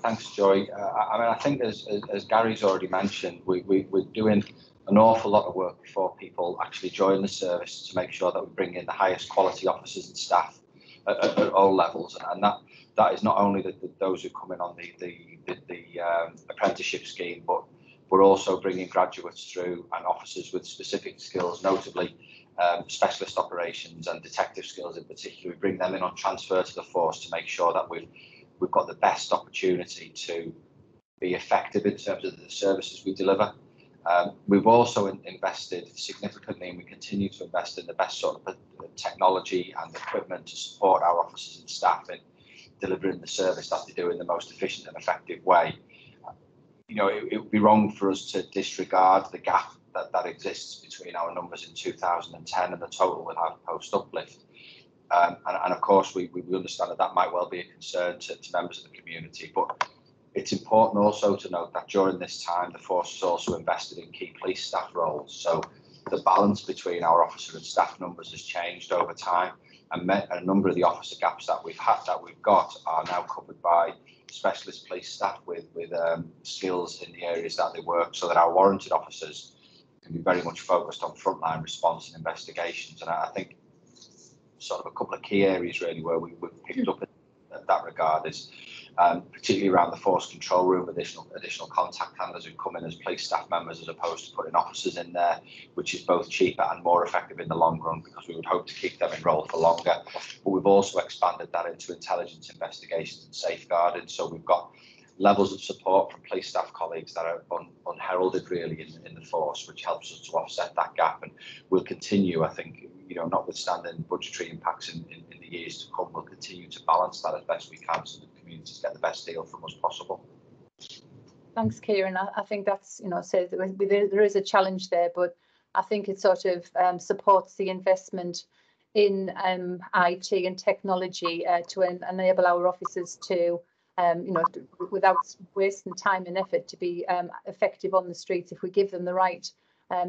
Thanks, Joy. I think as Gary's already mentioned, we're doing an awful lot of work before people actually join the service to make sure that we bring in the highest quality officers and staff at all levels, and that is not only those who come in on the apprenticeship scheme, but we're also bringing graduates through and officers with specific skills, notably specialist operations and detective skills in particular. We bring them in on transfer to the force to make sure that we've got the best opportunity to be effective in terms of the services we deliver. We've also invested significantly, and we continue to invest in the best sort of technology and equipment to support our officers and staff in delivering the service that they do in the most efficient and effective way. you know, it would be wrong for us to disregard the gap that exists between our numbers in 2010 and the total we'll have post Uplift. And of course, we understand that might well be a concern to members of the community, but it's important also to note that during this time, the force has also invested in key police staff roles. So the balance between our officer and staff numbers has changed over time, and a number of the officer gaps that we've got are now covered by specialist police staff with skills in the areas that they work, so that our warranted officers can be very much focused on frontline response and investigations. And I think sort of a couple of key areas really where we've picked up in that regard is particularly around the force control room, additional contact handlers who come in as police staff members as opposed to putting officers in there, which is both cheaper and more effective in the long run, because we would hope to keep them enrolled for longer. But we've also expanded that into intelligence investigations and safeguarding. So we've got levels of support from police staff colleagues that are unheralded really in the force, which helps us to offset that gap, and we'll continue, I think, you know, notwithstanding budgetary impacts in the years to come, we'll continue to balance that as best we can so that communities get the best deal from us possible. Thanks, Kieran. I think that's, you know, so there is a challenge there, but I think it sort of supports the investment in IT and technology to enable our officers to you know, without wasting time and effort, to be effective on the streets. If we give them the right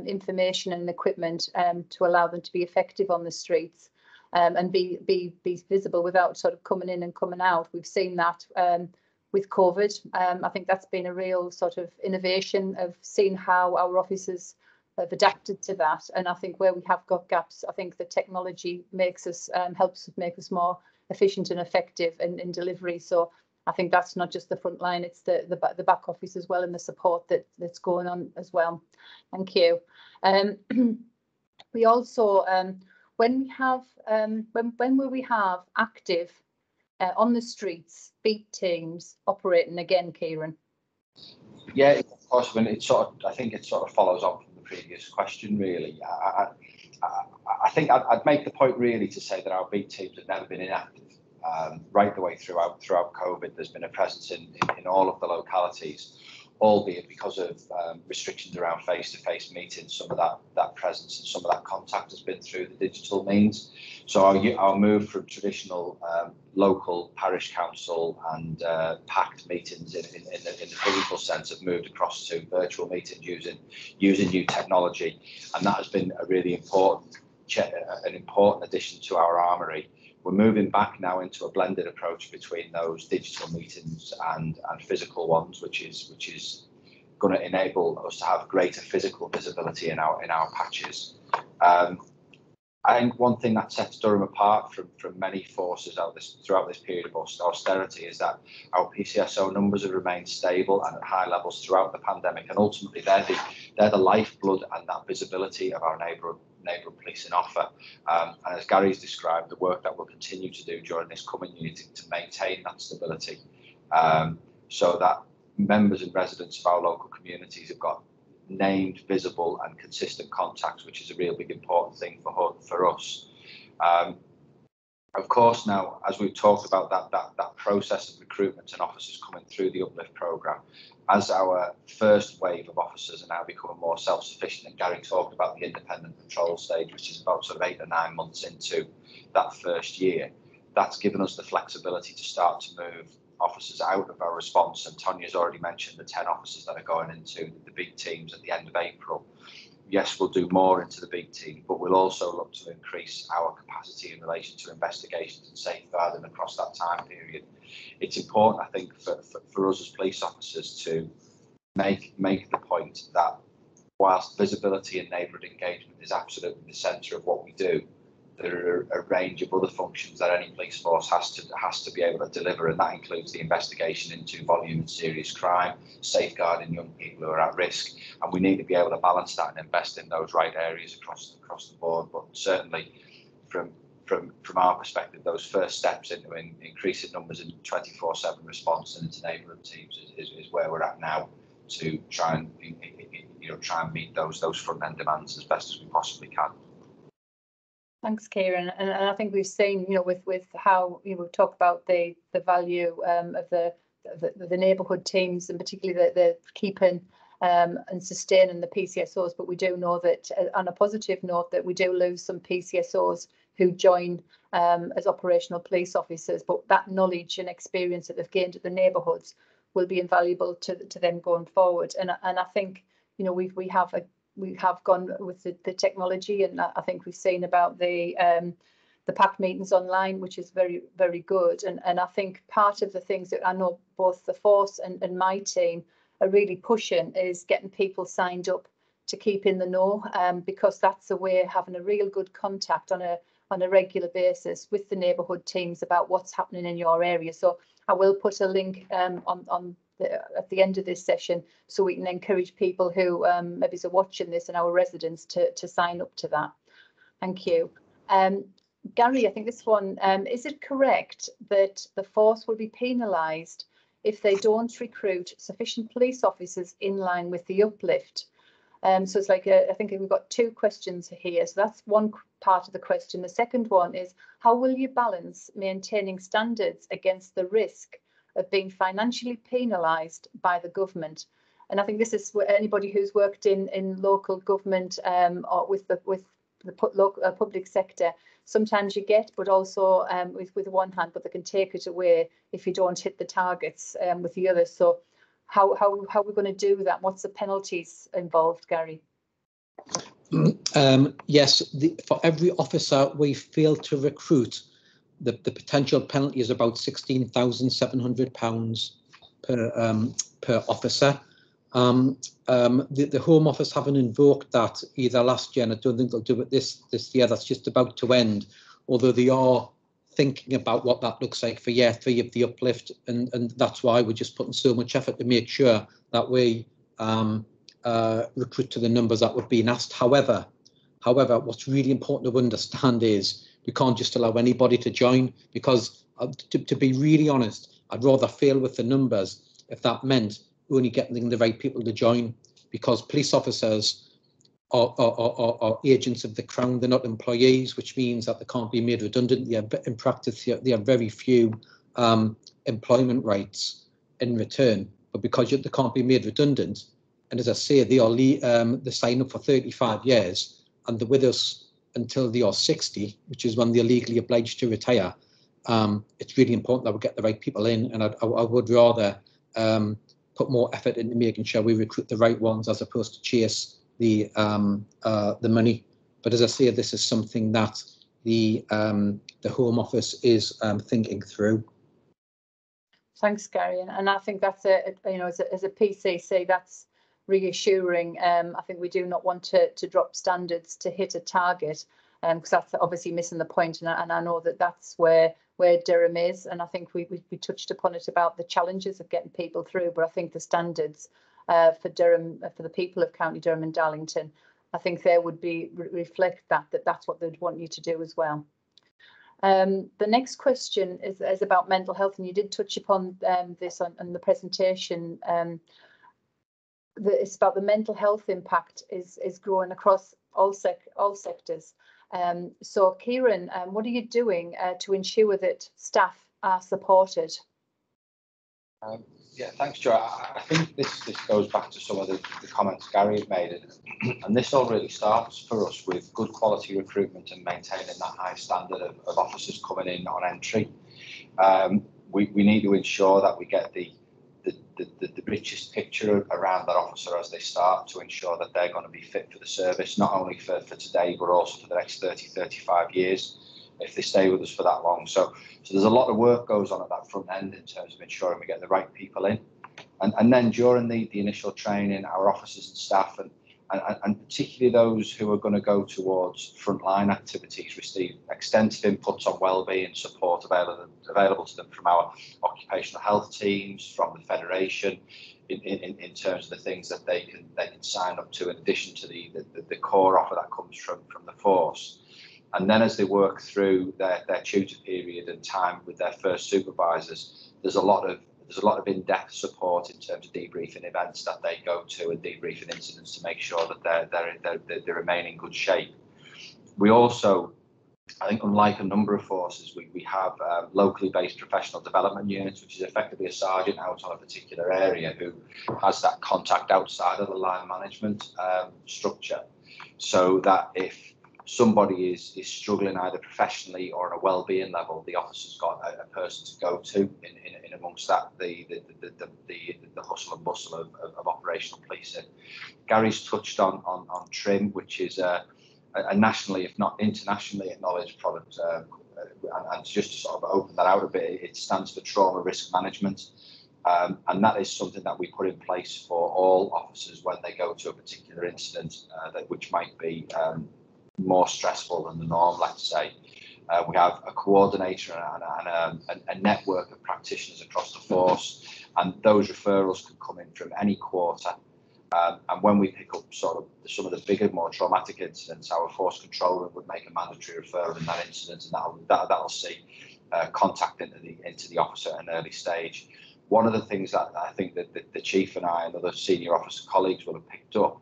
information and equipment to allow them to be effective on the streets and be visible without sort of coming in and coming out. We've seen that with COVID. I think that's been a real sort of innovation of seeing how our officers have adapted to that. And I think where we have got gaps, I think the technology makes us helps make us more efficient and effective in delivery. So I think that's not just the front line, it's the back office as well, and the support that's going on as well. Thank you. We also, when we have active on the streets beat teams operating again, Kieran? Yeah, of course. I mean, I think it sort of follows on from the previous question, really. I think I'd make the point really to say that our beat teams have never been inactive. Right the way throughout COVID, there's been a presence in all of the localities, albeit because of restrictions around face-to-face meetings. Some of that presence and some of that contact has been through the digital means. So our move from traditional local parish council and packed meetings in the physical sense have moved across to virtual meetings using new technology, and that has been a really important addition to our armoury. We're moving back now into a blended approach between those digital meetings and physical ones, which is going to enable us to have greater physical visibility in our patches. I think one thing that sets Durham apart from many forces throughout this period of austerity is that our PCSO numbers have remained stable and at high levels throughout the pandemic, and ultimately they're the lifeblood and that visibility of our neighbourhood policing offer. And as Gary's described, the work that we'll continue to do during this coming year to maintain that stability, so that members and residents of our local communities have got named, visible and consistent contacts, which is a real big important thing for us. Of course, now, as we've talked about that process of recruitment and officers coming through the Uplift programme, as our first wave of officers are now becoming more self-sufficient, and Gary talked about the independent control stage, which is about sort of 8 or 9 months into that first year, that's given us the flexibility to start to move officers out of our response. And Tonia's already mentioned the 10 officers that are going into the big teams at the end of April. Yes, we'll do more into the big team, but we'll also look to increase our capacity in relation to investigations and safeguarding across that time period. It's important, I think, for us as police officers to make the point that whilst visibility and neighbourhood engagement is absolutely the centre of what we do, there are a range of other functions that any police force has to be able to deliver, and that includes the investigation into volume and serious crime, safeguarding young people who are at risk, and we need to be able to balance that and invest in those right areas across the board. But certainly, from our perspective, those first steps into increasing numbers in 24/7 response and into neighbourhood teams is where we're at now to try and meet those front end demands as best as we possibly can. Thanks, Kieran. And I think we've seen, with how we talk about the value of the the neighbourhood teams, and particularly the keeping and sustaining the PCSOs. But we do know that, on a positive note, that we do lose some PCSOs who join as operational police officers. But that knowledge and experience that they've gained at the neighbourhoods will be invaluable to them going forward. And I think, you know, we have gone with the technology, and I think we've seen about the pack meetings online, which is very, very good. And I think part of the things that I know both the force and my team are really pushing is getting people signed up to keep in the know, because that's a way of having a real good contact on a regular basis with the neighbourhood teams about what's happening in your area. So I will put a link at the end of this session, so we can encourage people who maybe are watching this and our residents to sign up to that. Thank you. Gary, I think this one, is it correct that the force will be penalised if they don't recruit sufficient police officers in line with the uplift? So it's like, I think we've got two questions here. So that's one part of the question. The second one is, how will you balance maintaining standards against the risk of being financially penalised by the government? And I think this is where anybody who's worked in local government or with the public sector, sometimes you get, but also with one hand, but they can take it away if you don't hit the targets with the others. So how are we going to do that? What's the penalties involved, Gary? Yes, for every officer we fail to recruit, the potential penalty is about £16,700 per officer. The Home Office haven't invoked that either last year, and I don't think they'll do it this year. That's just about to end, although they are thinking about what that looks like for year 3 of the uplift, and that's why we're just putting so much effort to make sure that we recruit to the numbers that were being asked. However, what's really important to understand is we can't just allow anybody to join, because to be really honest, I'd rather fail with the numbers if that meant only getting the right people to join, because police officers are agents of the Crown. They're not employees, which means that they can't be made redundant. In practice, they have very few employment rights in return. But because they can't be made redundant, and as I say, they sign up for 35 years, and they're with us until they are 60, which is when they're legally obliged to retire. It's really important that we get the right people in, and I would rather put more effort into making sure we recruit the right ones as opposed to chase the money. But as I say, this is something that the Home Office is thinking through. Thanks, Gary, and I think that's as a PCC, that's reassuring. I think we do not want to drop standards to hit a target, because that's obviously missing the point, and I know that's where Durham is, and I think we touched upon it about the challenges of getting people through, but I think the standards for Durham, for the people of County Durham and Darlington, I think they would reflect that's what they'd want you to do as well. The next question is about mental health, and you did touch upon this on the presentation. It's about the mental health impact is growing across all sectors. So Kieran, what are you doing to ensure that staff are supported? Yeah, thanks, Joe. I think this goes back to some of the comments Gary had made, and this all really starts for us with good quality recruitment and maintaining that high standard of officers coming in on entry. We need to ensure that we get the richest picture around that officer as they start, to ensure that they're going to be fit for the service, not only for today, but also for the next 30-35 years, if they stay with us for that long. So there's a lot of work goes on at that front end in terms of ensuring we get the right people in. And then during the initial training, our officers and staff, and particularly those who are going to go towards frontline activities, receive extensive inputs on wellbeing support available to them from our occupational health teams, from the Federation, in terms of the things that they can sign up to, in addition to the core offer that comes from the force. And then as they work through their tutor period and time with their first supervisors, there's a lot of in-depth support in terms of debriefing events that they go to and debriefing incidents to make sure that they remain in good shape. We also I think unlike a number of forces, we have locally based professional development units, which is effectively a sergeant out on a particular area who has that contact outside of the line management structure, so that if somebody is struggling either professionally or on a well-being level, the officer's got a person to go to in amongst that the hustle and bustle of operational policing. Gary's touched on TRIM, which is a nationally, if not internationally, acknowledged product, and just to sort of open that out a bit, it stands for trauma risk management, and that is something that we put in place for all officers when they go to a particular incident which might be more stressful than the norm, let's say. We have a coordinator and a network of practitioners across the force, and those referrals can come in from any quarter. And when we pick up sort of some of the bigger, more traumatic incidents, our force controller would make a mandatory referral in that incident, and that'll see contact into the officer at an early stage. One of the things that I think that the chief and I and other senior officer colleagues will have picked up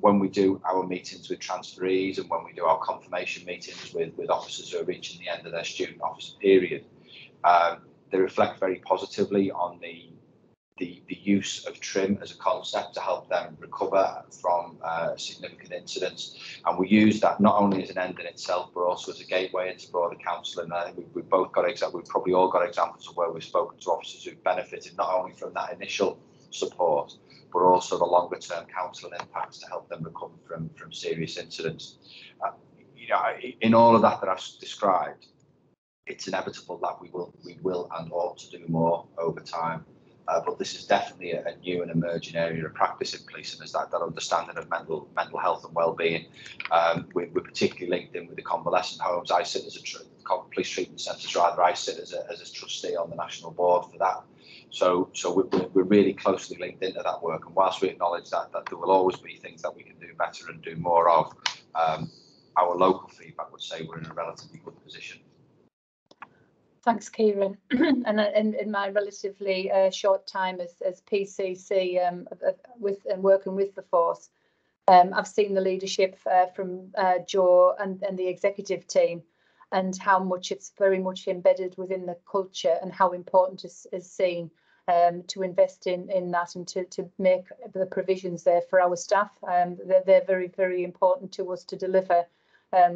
when we do our meetings with transferees and when we do our confirmation meetings with officers who are reaching the end of their student officer period, they reflect very positively on the use of TRIM as a concept to help them recover from significant incidents. And we use that not only as an end in itself, but also as a gateway into broader counselling. I think we've probably all got examples of where we've spoken to officers who've benefited not only from that initial support, but also the longer term counselling impacts to help them recover from serious incidents. In all of that I've described, it's inevitable that we will and ought to do more over time. But this is definitely a new and emerging area of practice in policing, is that understanding of mental health and well-being. We're particularly linked in with the convalescent homes. I sit as a police treatment centres, rather. I sit as a trustee on the national board for that. So we're really closely linked into that work. And whilst we acknowledge that there will always be things that we can do better and do more of, our local feedback would say we're in a relatively good position. Thanks, Kieran. And in my relatively short time as PCC and working with the force, I've seen the leadership from Joe and the executive team, and how much it's very much embedded within the culture, and how important is seen to invest in that, and to make the provisions there for our staff. They're very, very important to us to deliver.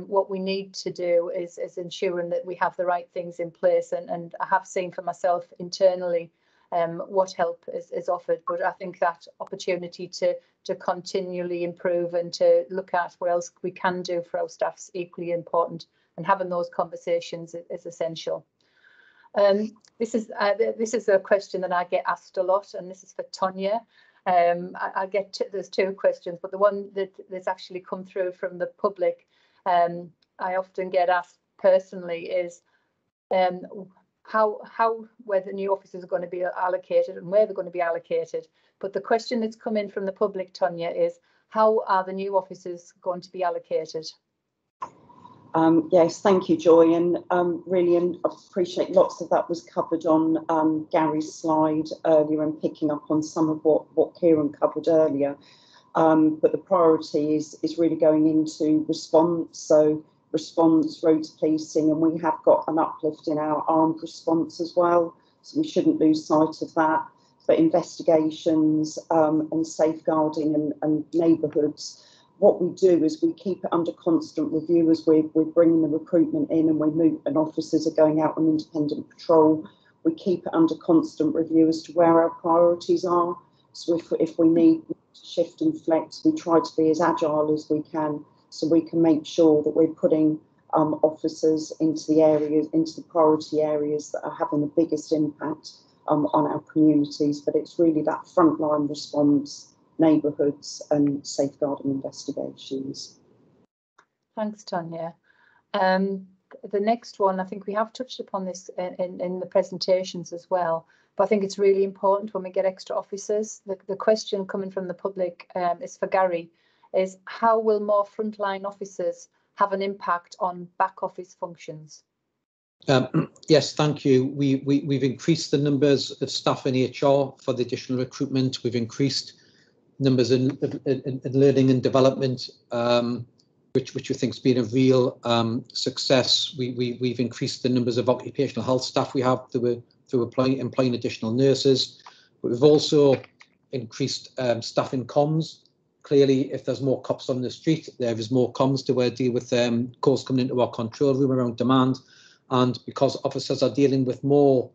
What we need to do is ensuring that we have the right things in place, and I have seen for myself internally what help is offered, but I think that opportunity to continually improve and to look at what else we can do for our staff is equally important, and having those conversations is essential. This is a question that I get asked a lot, and this is for Tonya. There's two questions, but the one that's actually come through from the public, I often get asked personally, is where the new officers are going to be allocated and where they're going to be allocated. But the question that's come in from the public, Tonya, is how are the new officers going to be allocated? Yes, thank you, Joy, and really, and I appreciate lots of that was covered on Gary's slide earlier, and picking up on some of what Kieran covered earlier. But the priority is really going into response, so response, road policing, and we have got an uplift in our armed response as well, so we shouldn't lose sight of that. But investigations and safeguarding and neighbourhoods, what we do is we keep it under constant review as we're bringing the recruitment in, and officers are going out on independent patrol. We keep it under constant review as to where our priorities are. So if we need to shift and flex, we try to be as agile as we can, so we can make sure that we're putting officers into the priority areas that are having the biggest impact on our communities. But it's really that frontline response, neighbourhoods and safeguarding investigations. Thanks, Tonya. The next one, I think we have touched upon this in the presentations as well, but I think it's really important when we get extra officers. The question coming from the public is for Gary, is how will more frontline officers have an impact on back office functions? Yes, thank you. We've increased the numbers of staff in HR for the additional recruitment. We've increased numbers in learning and development. which we think has been a real success. We've increased the numbers of occupational health staff we have through employing additional nurses, but we've also increased staff in comms. Clearly, if there's more cops on the street, there is more comms to deal with calls coming into our control room around demand. And because officers are dealing with more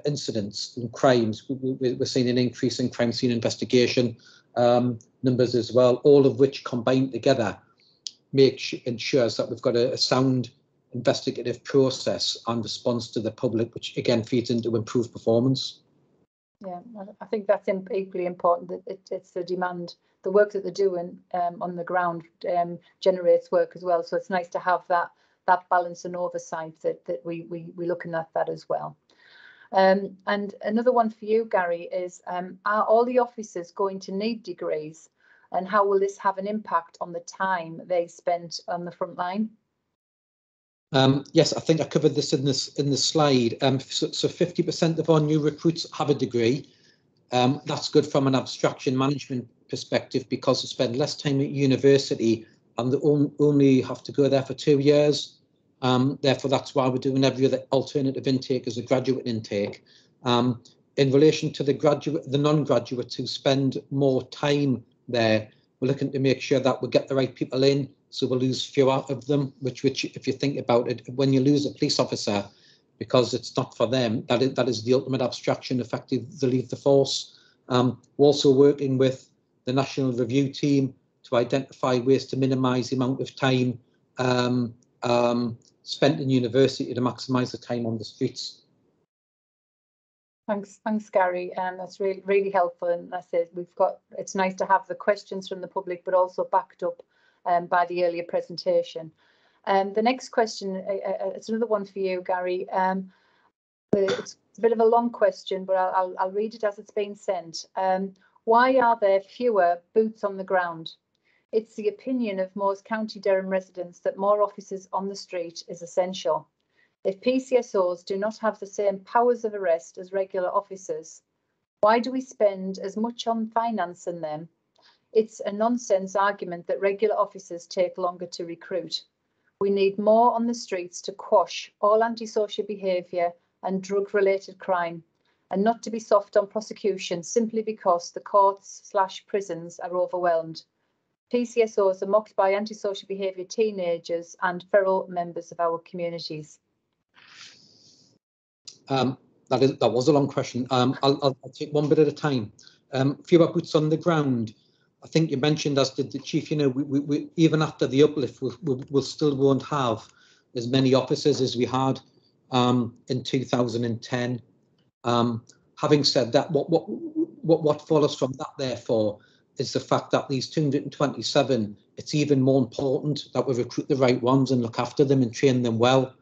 incidents and crimes, we're seeing an increase in crime scene investigation numbers as well, all of which combined together ensures that we've got a sound investigative process and response to the public, which again feeds into improved performance. Yeah, I think that's equally important, that it's the demand, the work that they're doing on the ground generates work as well. So it's nice to have that balance and oversight that we're looking at that as well. And another one for you, Gary, is are all the officers going to need degrees, and how will this have an impact on the time they spent on the front line? Yes, I think I covered this in the slide. So 50% of our new recruits have a degree. That's good from an abstraction management perspective, because they spend less time at university and they only have to go there for 2 years. Therefore, that's why we're doing every other alternative intake as a graduate intake. In relation to the non-graduates who spend more time there, we're looking to make sure that we get the right people in, so we'll lose fewer of them, which if you think about it, when you lose a police officer because it's not for them, that is the ultimate abstraction, effectively they leave the force. We're also working with the National Review team to identify ways to minimise the amount of time spent in university to maximise the time on the streets. Thanks, Gary. That's really helpful. And that's it. It's nice to have the questions from the public, but also backed up by the earlier presentation. The next question, it's another one for you, Gary. It's a bit of a long question, but I'll read it as it's been sent. Why are there fewer boots on the ground? It's the opinion of most County Durham residents that more officers on the street is essential. If PCSOs do not have the same powers of arrest as regular officers, why do we spend as much on financing them? It's a nonsense argument that regular officers take longer to recruit. We need more on the streets to quash all antisocial behaviour and drug-related crime, and not to be soft on prosecution simply because the courts/prisons are overwhelmed. PCSOs are mocked by antisocial behaviour teenagers and feral members of our communities. That was a long question. I'll take one bit at a time. Fewer boots on the ground. I think you mentioned, as did the Chief, we even after the uplift, we'll still won't have as many officers as we had in 2010. Having said that, what follows from that, therefore, is the fact that these 227, it's even more important that we recruit the right ones and look after them and train them well.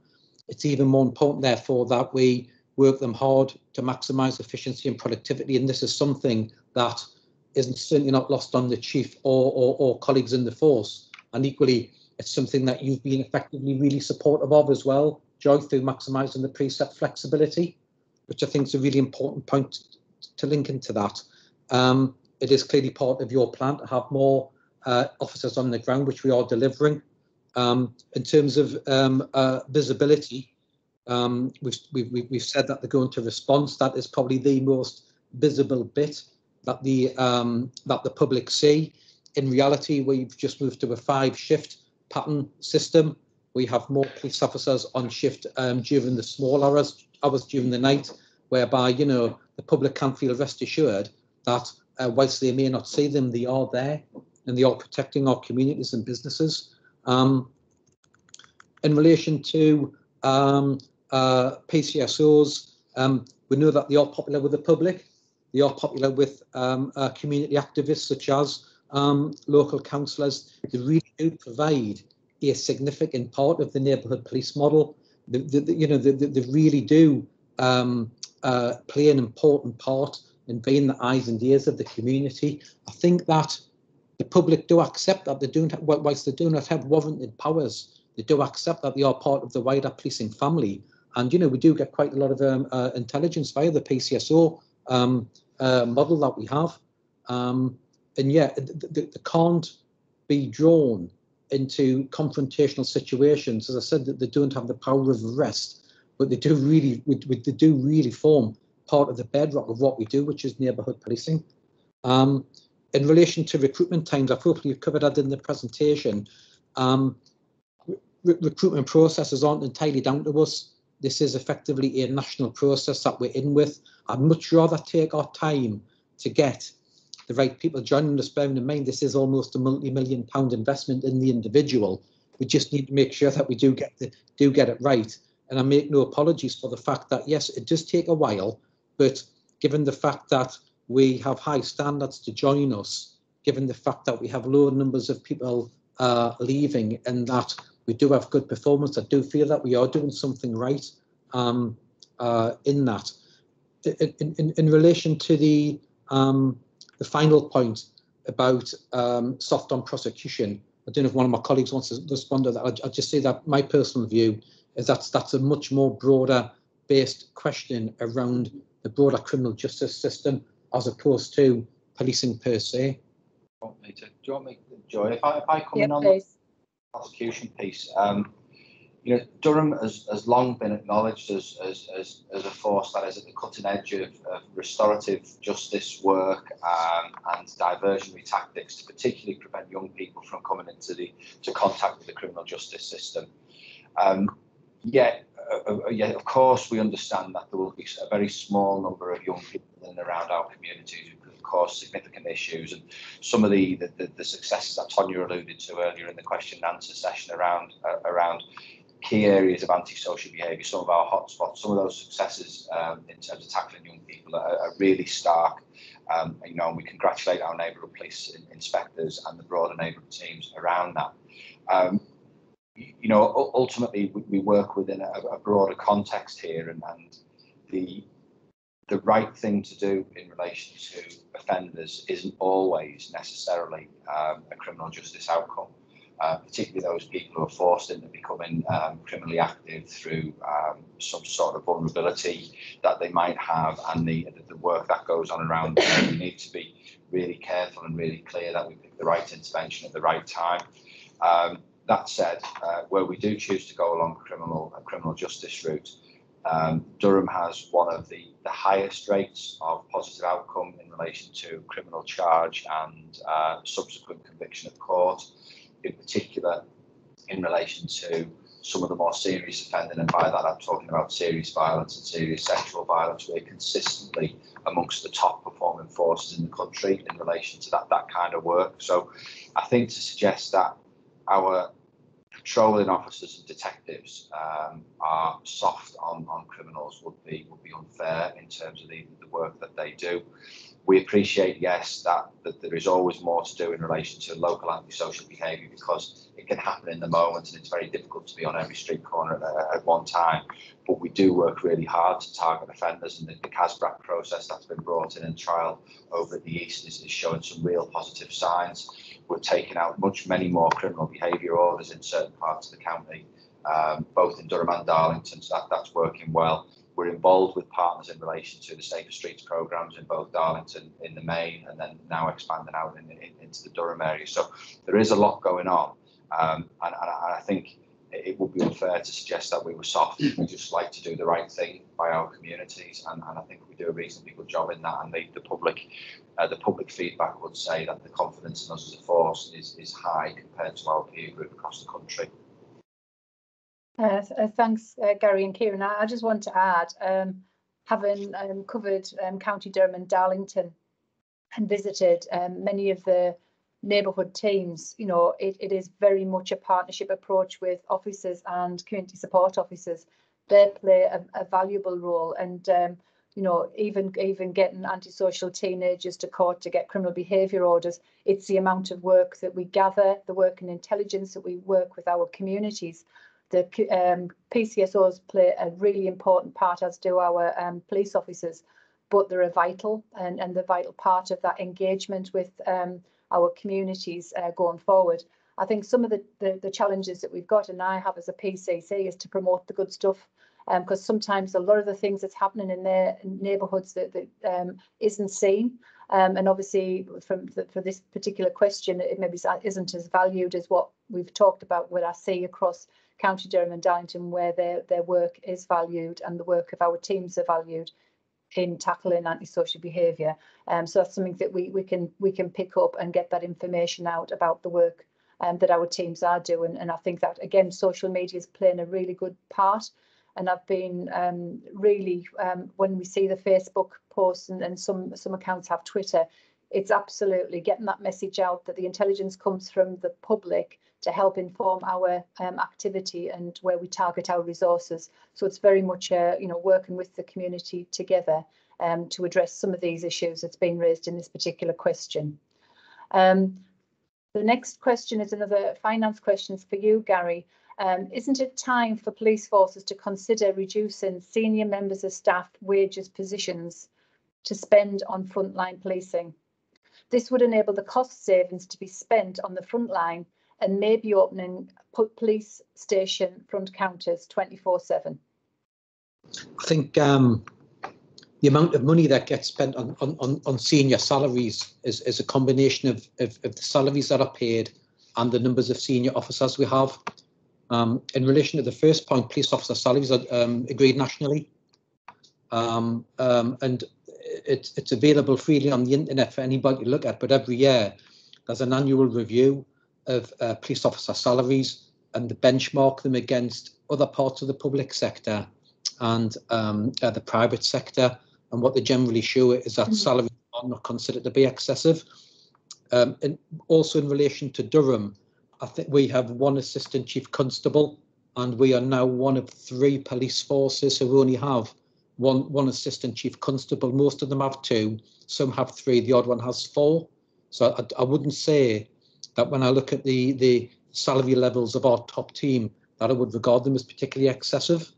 It's even more important, therefore, that we work them hard to maximise efficiency and productivity. And this is something that isn't certainly not lost on the Chief or colleagues in the force. And equally, it's something that you've been effectively really supportive of as well, Joy, through maximising the precept flexibility, which I think is a really important point to link into that. It is clearly part of your plan to have more officers on the ground, which we are delivering. In terms of visibility, we've said that they're going to response. That is probably the most visible bit that the public see. In reality, we've just moved to a 5-shift pattern system. We have more police officers on shift during the small hours during the night, whereby the public can feel rest assured that whilst they may not see them, they are there and they are protecting our communities and businesses. In relation to PCSOs, we know that they are popular with the public. They are popular with community activists such as local councillors. They really do provide a significant part of the neighbourhood police model. They really do play an important part in being the eyes and ears of the community. I think that the public do accept that whilst they do not have warranted powers, they do accept that they are part of the wider policing family. And, we do get quite a lot of intelligence via the PCSO model that we have. And yeah, they can't be drawn into confrontational situations. As I said, that they don't have the power of arrest, but they do really form part of the bedrock of what we do, which is neighbourhood policing. In relation to recruitment times, I've hopefully covered that in the presentation. Recruitment processes aren't entirely down to us. This is effectively a national process that we're in with. I'd much rather take our time to get the right people joining us, bearing in mind this is almost a multi-million-pound investment in the individual. We just need to make sure that we do get it right. And I make no apologies for the fact that, yes, it does take a while, but given the fact that we have high standards to join us, given the fact that we have low numbers of people leaving, and that we do have good performance, I do feel that we are doing something right in that. In relation to the final point about soft on prosecution, I don't know if one of my colleagues wants to respond to that. I'll just say that my personal view is that's a much more broader based question around the broader criminal justice system as opposed to policing per se. Do you want me, Joy, if I come in on please. the prosecution piece? You know, Durham has long been acknowledged as a force that is at the cutting edge of restorative justice work and diversionary tactics to particularly prevent young people from coming into contact with the criminal justice system. Yet, of course, we understand that there will be a very small number of young people in and around our communities who could cause significant issues, and some of the successes that Tonya alluded to earlier in the question and answer session around key areas of antisocial behaviour, some of our hotspots, some of those successes in terms of tackling young people are really stark. You know, and we congratulate our neighbourhood police inspectors and the broader neighbourhood teams around that. You know, ultimately we work within a broader context here, and the right thing to do in relation to offenders isn't always necessarily a criminal justice outcome. Particularly those people who are forced into becoming criminally active through some sort of vulnerability that they might have, and the work that goes on around them. We need to be really careful and really clear that we pick the right intervention at the right time. That said, where we do choose to go along a criminal justice route, Durham has one of the highest rates of positive outcome in relation to criminal charge and subsequent conviction at court. In particular, in relation to some of the more serious offending, and by that I'm talking about serious violence and serious sexual violence. We're consistently amongst the top performing forces in the country in relation to that kind of work. So I think to suggest that our patrolling officers and detectives are soft on criminals would be unfair in terms of the work that they do. We appreciate, yes, that there is always more to do in relation to local antisocial behaviour, because it can happen in the moment and it's very difficult to be on every street corner at one time. But we do work really hard to target offenders, and the CASBRAC process that's been brought in and trial over at the East is showing some real positive signs. We're taking out many more criminal behaviour orders in certain parts of the county, both in Durham and Darlington, so that's working well. We're involved with partners in relation to the Safer Streets programmes in both Darlington in the main, and then now expanding out into the Durham area. So there is a lot going on, and I think it would be unfair to suggest that we were soft. We just like to do the right thing by our communities, and I think we do a reasonably good job in that. And the public feedback would say that the confidence in us as a force is high compared to our peer group across the country. Thanks, Gary and Kieran. I just want to add, having covered County Durham and Darlington and visited many of the neighbourhood teams, you know, it is very much a partnership approach with officers and community support officers. They play a valuable role, and you know, even getting antisocial teenagers to court to get criminal behaviour orders, it's the amount of work that we gather, the work in intelligence that we work with our communities. The PCSOs play a really important part, as do our police officers, but they're a vital and the vital part of that engagement with our communities going forward. I think some of the challenges that we've got, and I have as a PCC, is to promote the good stuff, because sometimes a lot of the things that's happening in their neighbourhoods that isn't seen. And obviously, for this particular question, it maybe isn't as valued as what we've talked about, what I see across County Durham and Darlington, where their work is valued and the work of our teams are valued in tackling antisocial behaviour. So that's something that we can pick up and get that information out about the work that our teams are doing. And I think that, again, social media is playing a really good part. And I've been really, when we see the Facebook posts and some accounts have Twitter, it's absolutely getting that message out that the intelligence comes from the public to help inform our activity and where we target our resources. So it's very much, working with the community together to address some of these issues that's been raised in this particular question. The next question is another finance question for you, Gary. Isn't it time for police forces to consider reducing senior members of staff wages positions to spend on frontline policing? This would enable the cost savings to be spent on the front line and maybe opening police station front counters 24/7. I think the amount of money that gets spent on senior salaries is a combination of the salaries that are paid and the numbers of senior officers we have. In relation to the first point, police officer salaries are agreed nationally, and it's available freely on the internet for anybody to look at. But every year there's an annual review of police officer salaries, and they benchmark them against other parts of the public sector and the private sector. And what they generally show is that salaries are not considered to be excessive. And also in relation to Durham, I think we have one assistant chief constable, and we are now one of 3 police forces who only have one assistant chief constable. Most of them have 2, some have 3, the odd one has 4. So I wouldn't say that when I look at the salary levels of our top team that I would regard them as particularly excessive.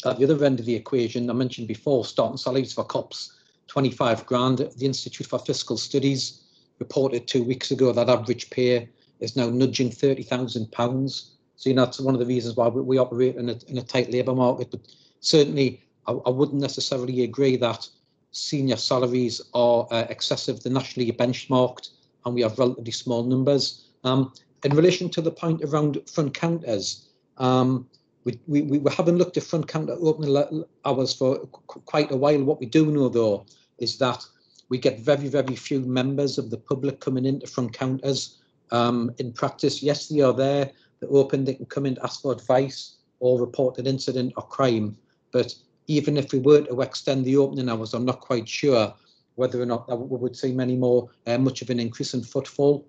At the other end of the equation, I mentioned before, starting salaries for cops, 25 grand. The Institute for Fiscal Studies reported 2 weeks ago that average pay is now nudging £30,000. So that's one of the reasons why we operate in a tight labour market. But certainly, I wouldn't necessarily agree that senior salaries are excessive. They're nationally benchmarked, and we have relatively small numbers. In relation to the point around front counters, we haven't looked at front counter opening hours for quite a while. What we do know, though, is that we get very, very few members of the public coming into front counters. In practice, yes, they are there. They're open. They can come in to ask for advice or report an incident or crime. But even if we were to extend the opening hours, I'm not quite sure whether or not we would see much of an increase in footfall.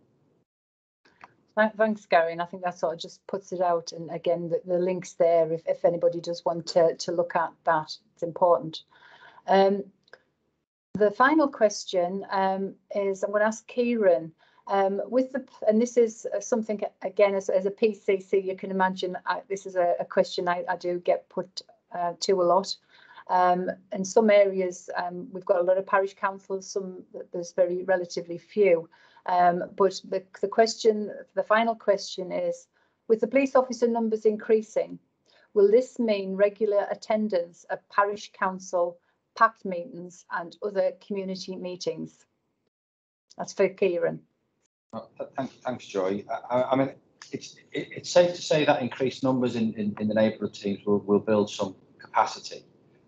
Thanks, Gary. And I think that sort of just puts it out. And again, the link's there if anybody does want to look at that. It's important. The final question is, I'm going to ask Kieran, and this is something, again, as a PCC, you can imagine this is a question I do get put to a lot. In some areas, we've got a lot of parish councils, some there's very relatively few. But the final question is, with the police officer numbers increasing, will this mean regular attendance at parish council packed meetings and other community meetings? That's for Kieran. Thanks, Joy. I mean, it's safe to say that increased numbers in the neighbourhood teams will build some capacity,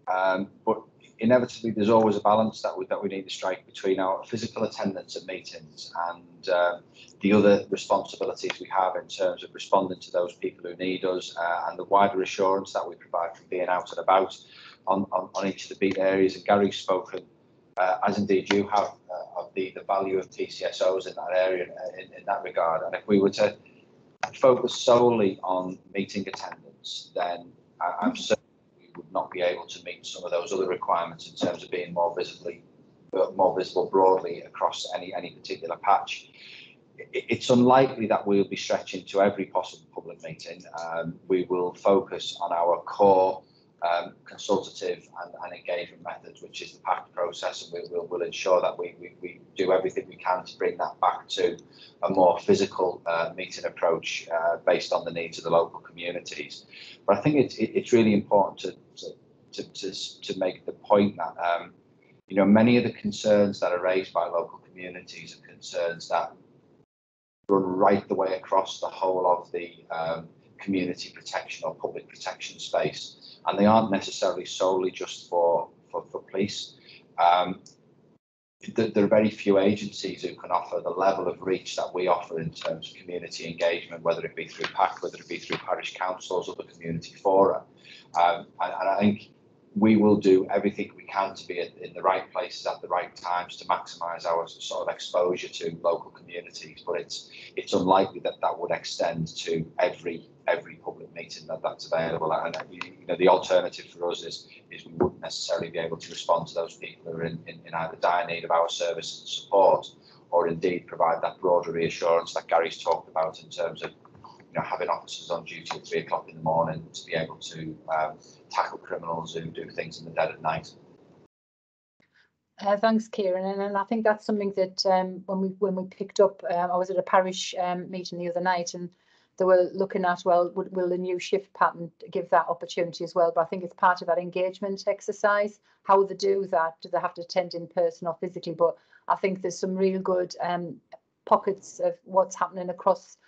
but inevitably there's always a balance that we need to strike between our physical attendance at meetings and the other responsibilities we have in terms of responding to those people who need us, and the wider assurance that we provide from being out and about on each of the beat areas. And Gary's spoken, as indeed you have, of the value of PCSOs in that area in that regard. And if we were to focus solely on meeting attendance, then I'm certain we would not be able to meet some of those other requirements in terms of being more visible broadly across any particular patch. It's unlikely that we'll be stretching to every possible public meeting. We will focus on our core consultative and engagement methods, which is the PACT process, and we'll ensure that we do everything we can to bring that back to a more physical meeting approach based on the needs of the local communities. But I think it's really important to make the point that You know, many of the concerns that are raised by local communities are concerns that run right the way across the whole of the community protection or public protection space, and they aren't necessarily solely just for police. There are very few agencies who can offer the level of reach that we offer in terms of community engagement, whether it be through PAC, whether it be through parish councils or the community fora. And I think we will do everything we can to be in the right places at the right times to maximise our sort of exposure to local communities. But it's unlikely that that would extend to every public meeting that's available. And you know, the alternative for us is we wouldn't necessarily be able to respond to those people who are in either dire need of our service and support, or indeed provide that broader reassurance that Gary's talked about in terms of, you know, having officers on duty at 3 o'clock in the morning to be able to tackle criminals who do things in the dead of night. Thanks, Kieran, and I think that's something that when we picked up, I was at a parish meeting the other night, and they were looking at, well, will the new shift pattern give that opportunity as well? But I think it's part of that engagement exercise. How they do that? Do they have to attend in person or physically? But I think there's some real good pockets of what's happening across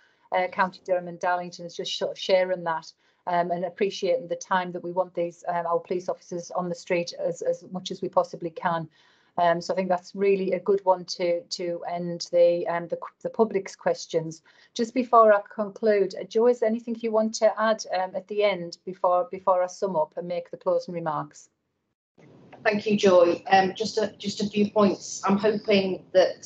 County Durham and Darlington, is just sort of sharing that and appreciating the time that we want these our police officers on the street as much as we possibly can. So I think that's really a good one to end the public's questions. Just before I conclude, Jo, is there anything you want to add at the end before I sum up and make the closing remarks? Thank you, Joy. Just a few points. I'm hoping that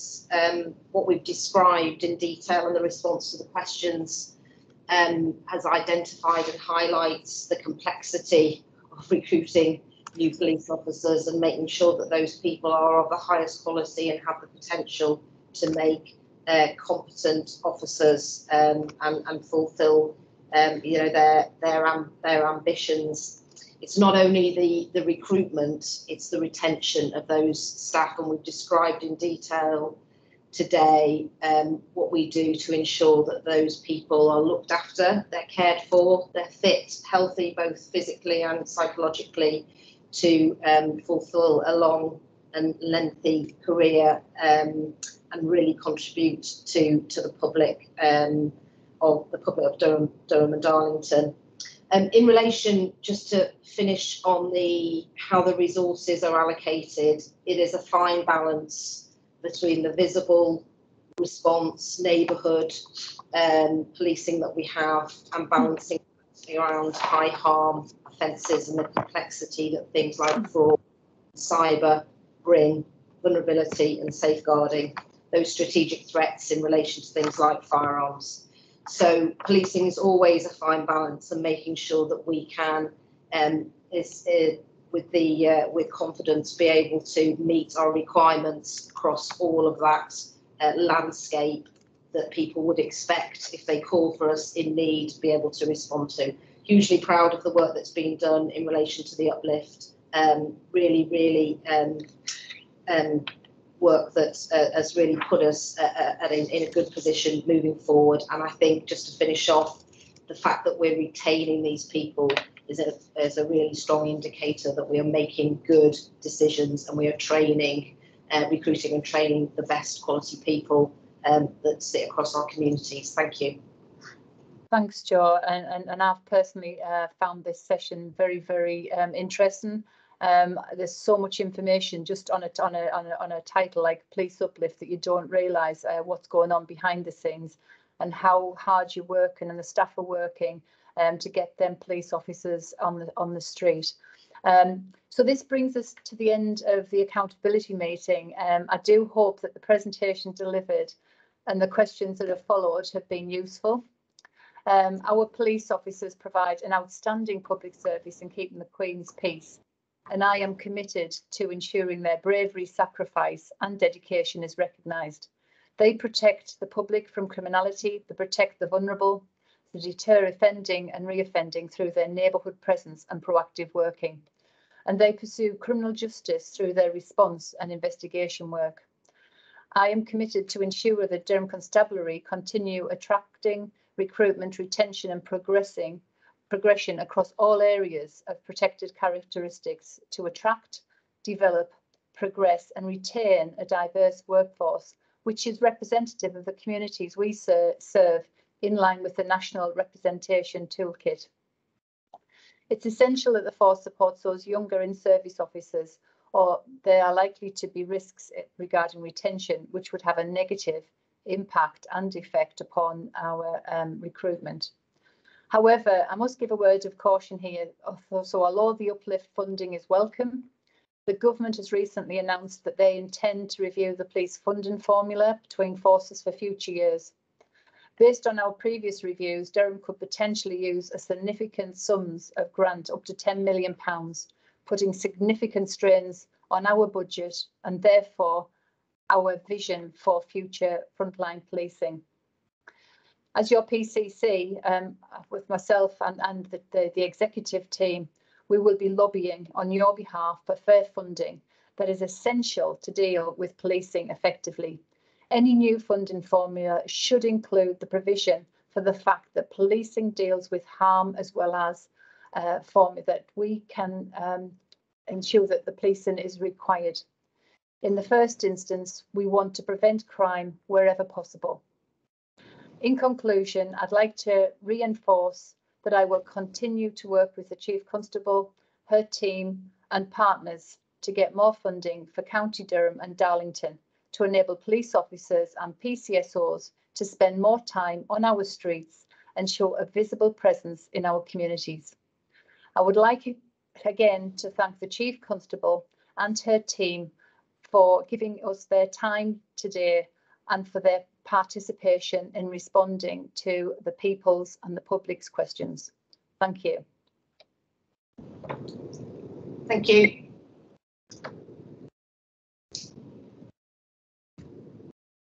what we've described in detail in the response to the questions has identified and highlights the complexity of recruiting new police officers and making sure that those people are of the highest quality and have the potential to make competent officers and fulfil you know, their ambitions. It's not only the recruitment, it's the retention of those staff, and we've described in detail today what we do to ensure that those people are looked after, they're cared for, they're fit, healthy, both physically and psychologically, to fulfil a long and lengthy career and really contribute to the public of Durham and Darlington. In relation, just to finish on how the resources are allocated, it is a fine balance between the visible response, neighbourhood policing that we have, and balancing around high harm offences and the complexity that things like fraud, cyber bring, vulnerability and safeguarding those strategic threats in relation to things like firearms. So policing is always a fine balance, and making sure that we can, with confidence, be able to meet our requirements across all of that landscape that people would expect if they call for us in need to be able to respond to. Hugely proud of the work that's been done in relation to the Uplift. Really work that has really put us in a good position moving forward. And I think, just to finish off, the fact that we're retaining these people is a really strong indicator that we are making good decisions, and we are training, recruiting and training the best quality people that sit across our communities. Thank you. Thanks, Jo, and I've personally found this session very interesting. There's so much information just on a title like Police Uplift that you don't realise what's going on behind the scenes, and how hard you're working and the staff are working to get them police officers on the street. So this brings us to the end of the accountability meeting. I do hope that the presentation delivered and the questions that have followed have been useful. Our police officers provide an outstanding public service in keeping the Queen's peace, and I am committed to ensuring their bravery, sacrifice and dedication is recognised. They protect the public from criminality, they protect the vulnerable, they deter offending and reoffending through their neighbourhood presence and proactive working, and they pursue criminal justice through their response and investigation work. I am committed to ensure that Durham Constabulary continue attracting, recruitment, retention and progression across all areas of protected characteristics to attract, develop, progress and retain a diverse workforce, which is representative of the communities we serve in line with the National Representation Toolkit. It's essential that the force supports those younger in-service officers, or there are likely to be risks regarding retention, which would have a negative impact and effect upon our recruitment. However, I must give a word of caution here. So although the Uplift funding is welcome, the government has recently announced that they intend to review the police funding formula between forces for future years. Based on our previous reviews, Durham could potentially use a significant sums of grant up to £10 million, putting significant strains on our budget and therefore our vision for future frontline policing. As your PCC, with myself and the executive team, we will be lobbying on your behalf for fair funding that is essential to deal with policing effectively. Any new funding formula should include the provision for the fact that policing deals with harm as well as that we can ensure that the policing is required. In the first instance, we want to prevent crime wherever possible. In conclusion, I'd like to reinforce that I will continue to work with the Chief Constable, her team and partners to get more funding for County Durham and Darlington to enable police officers and PCSOs to spend more time on our streets and show a visible presence in our communities. I would like again to thank the Chief Constable and her team for giving us their time today and for their participation in responding to the people's and the public's questions. Thank you. Thank you.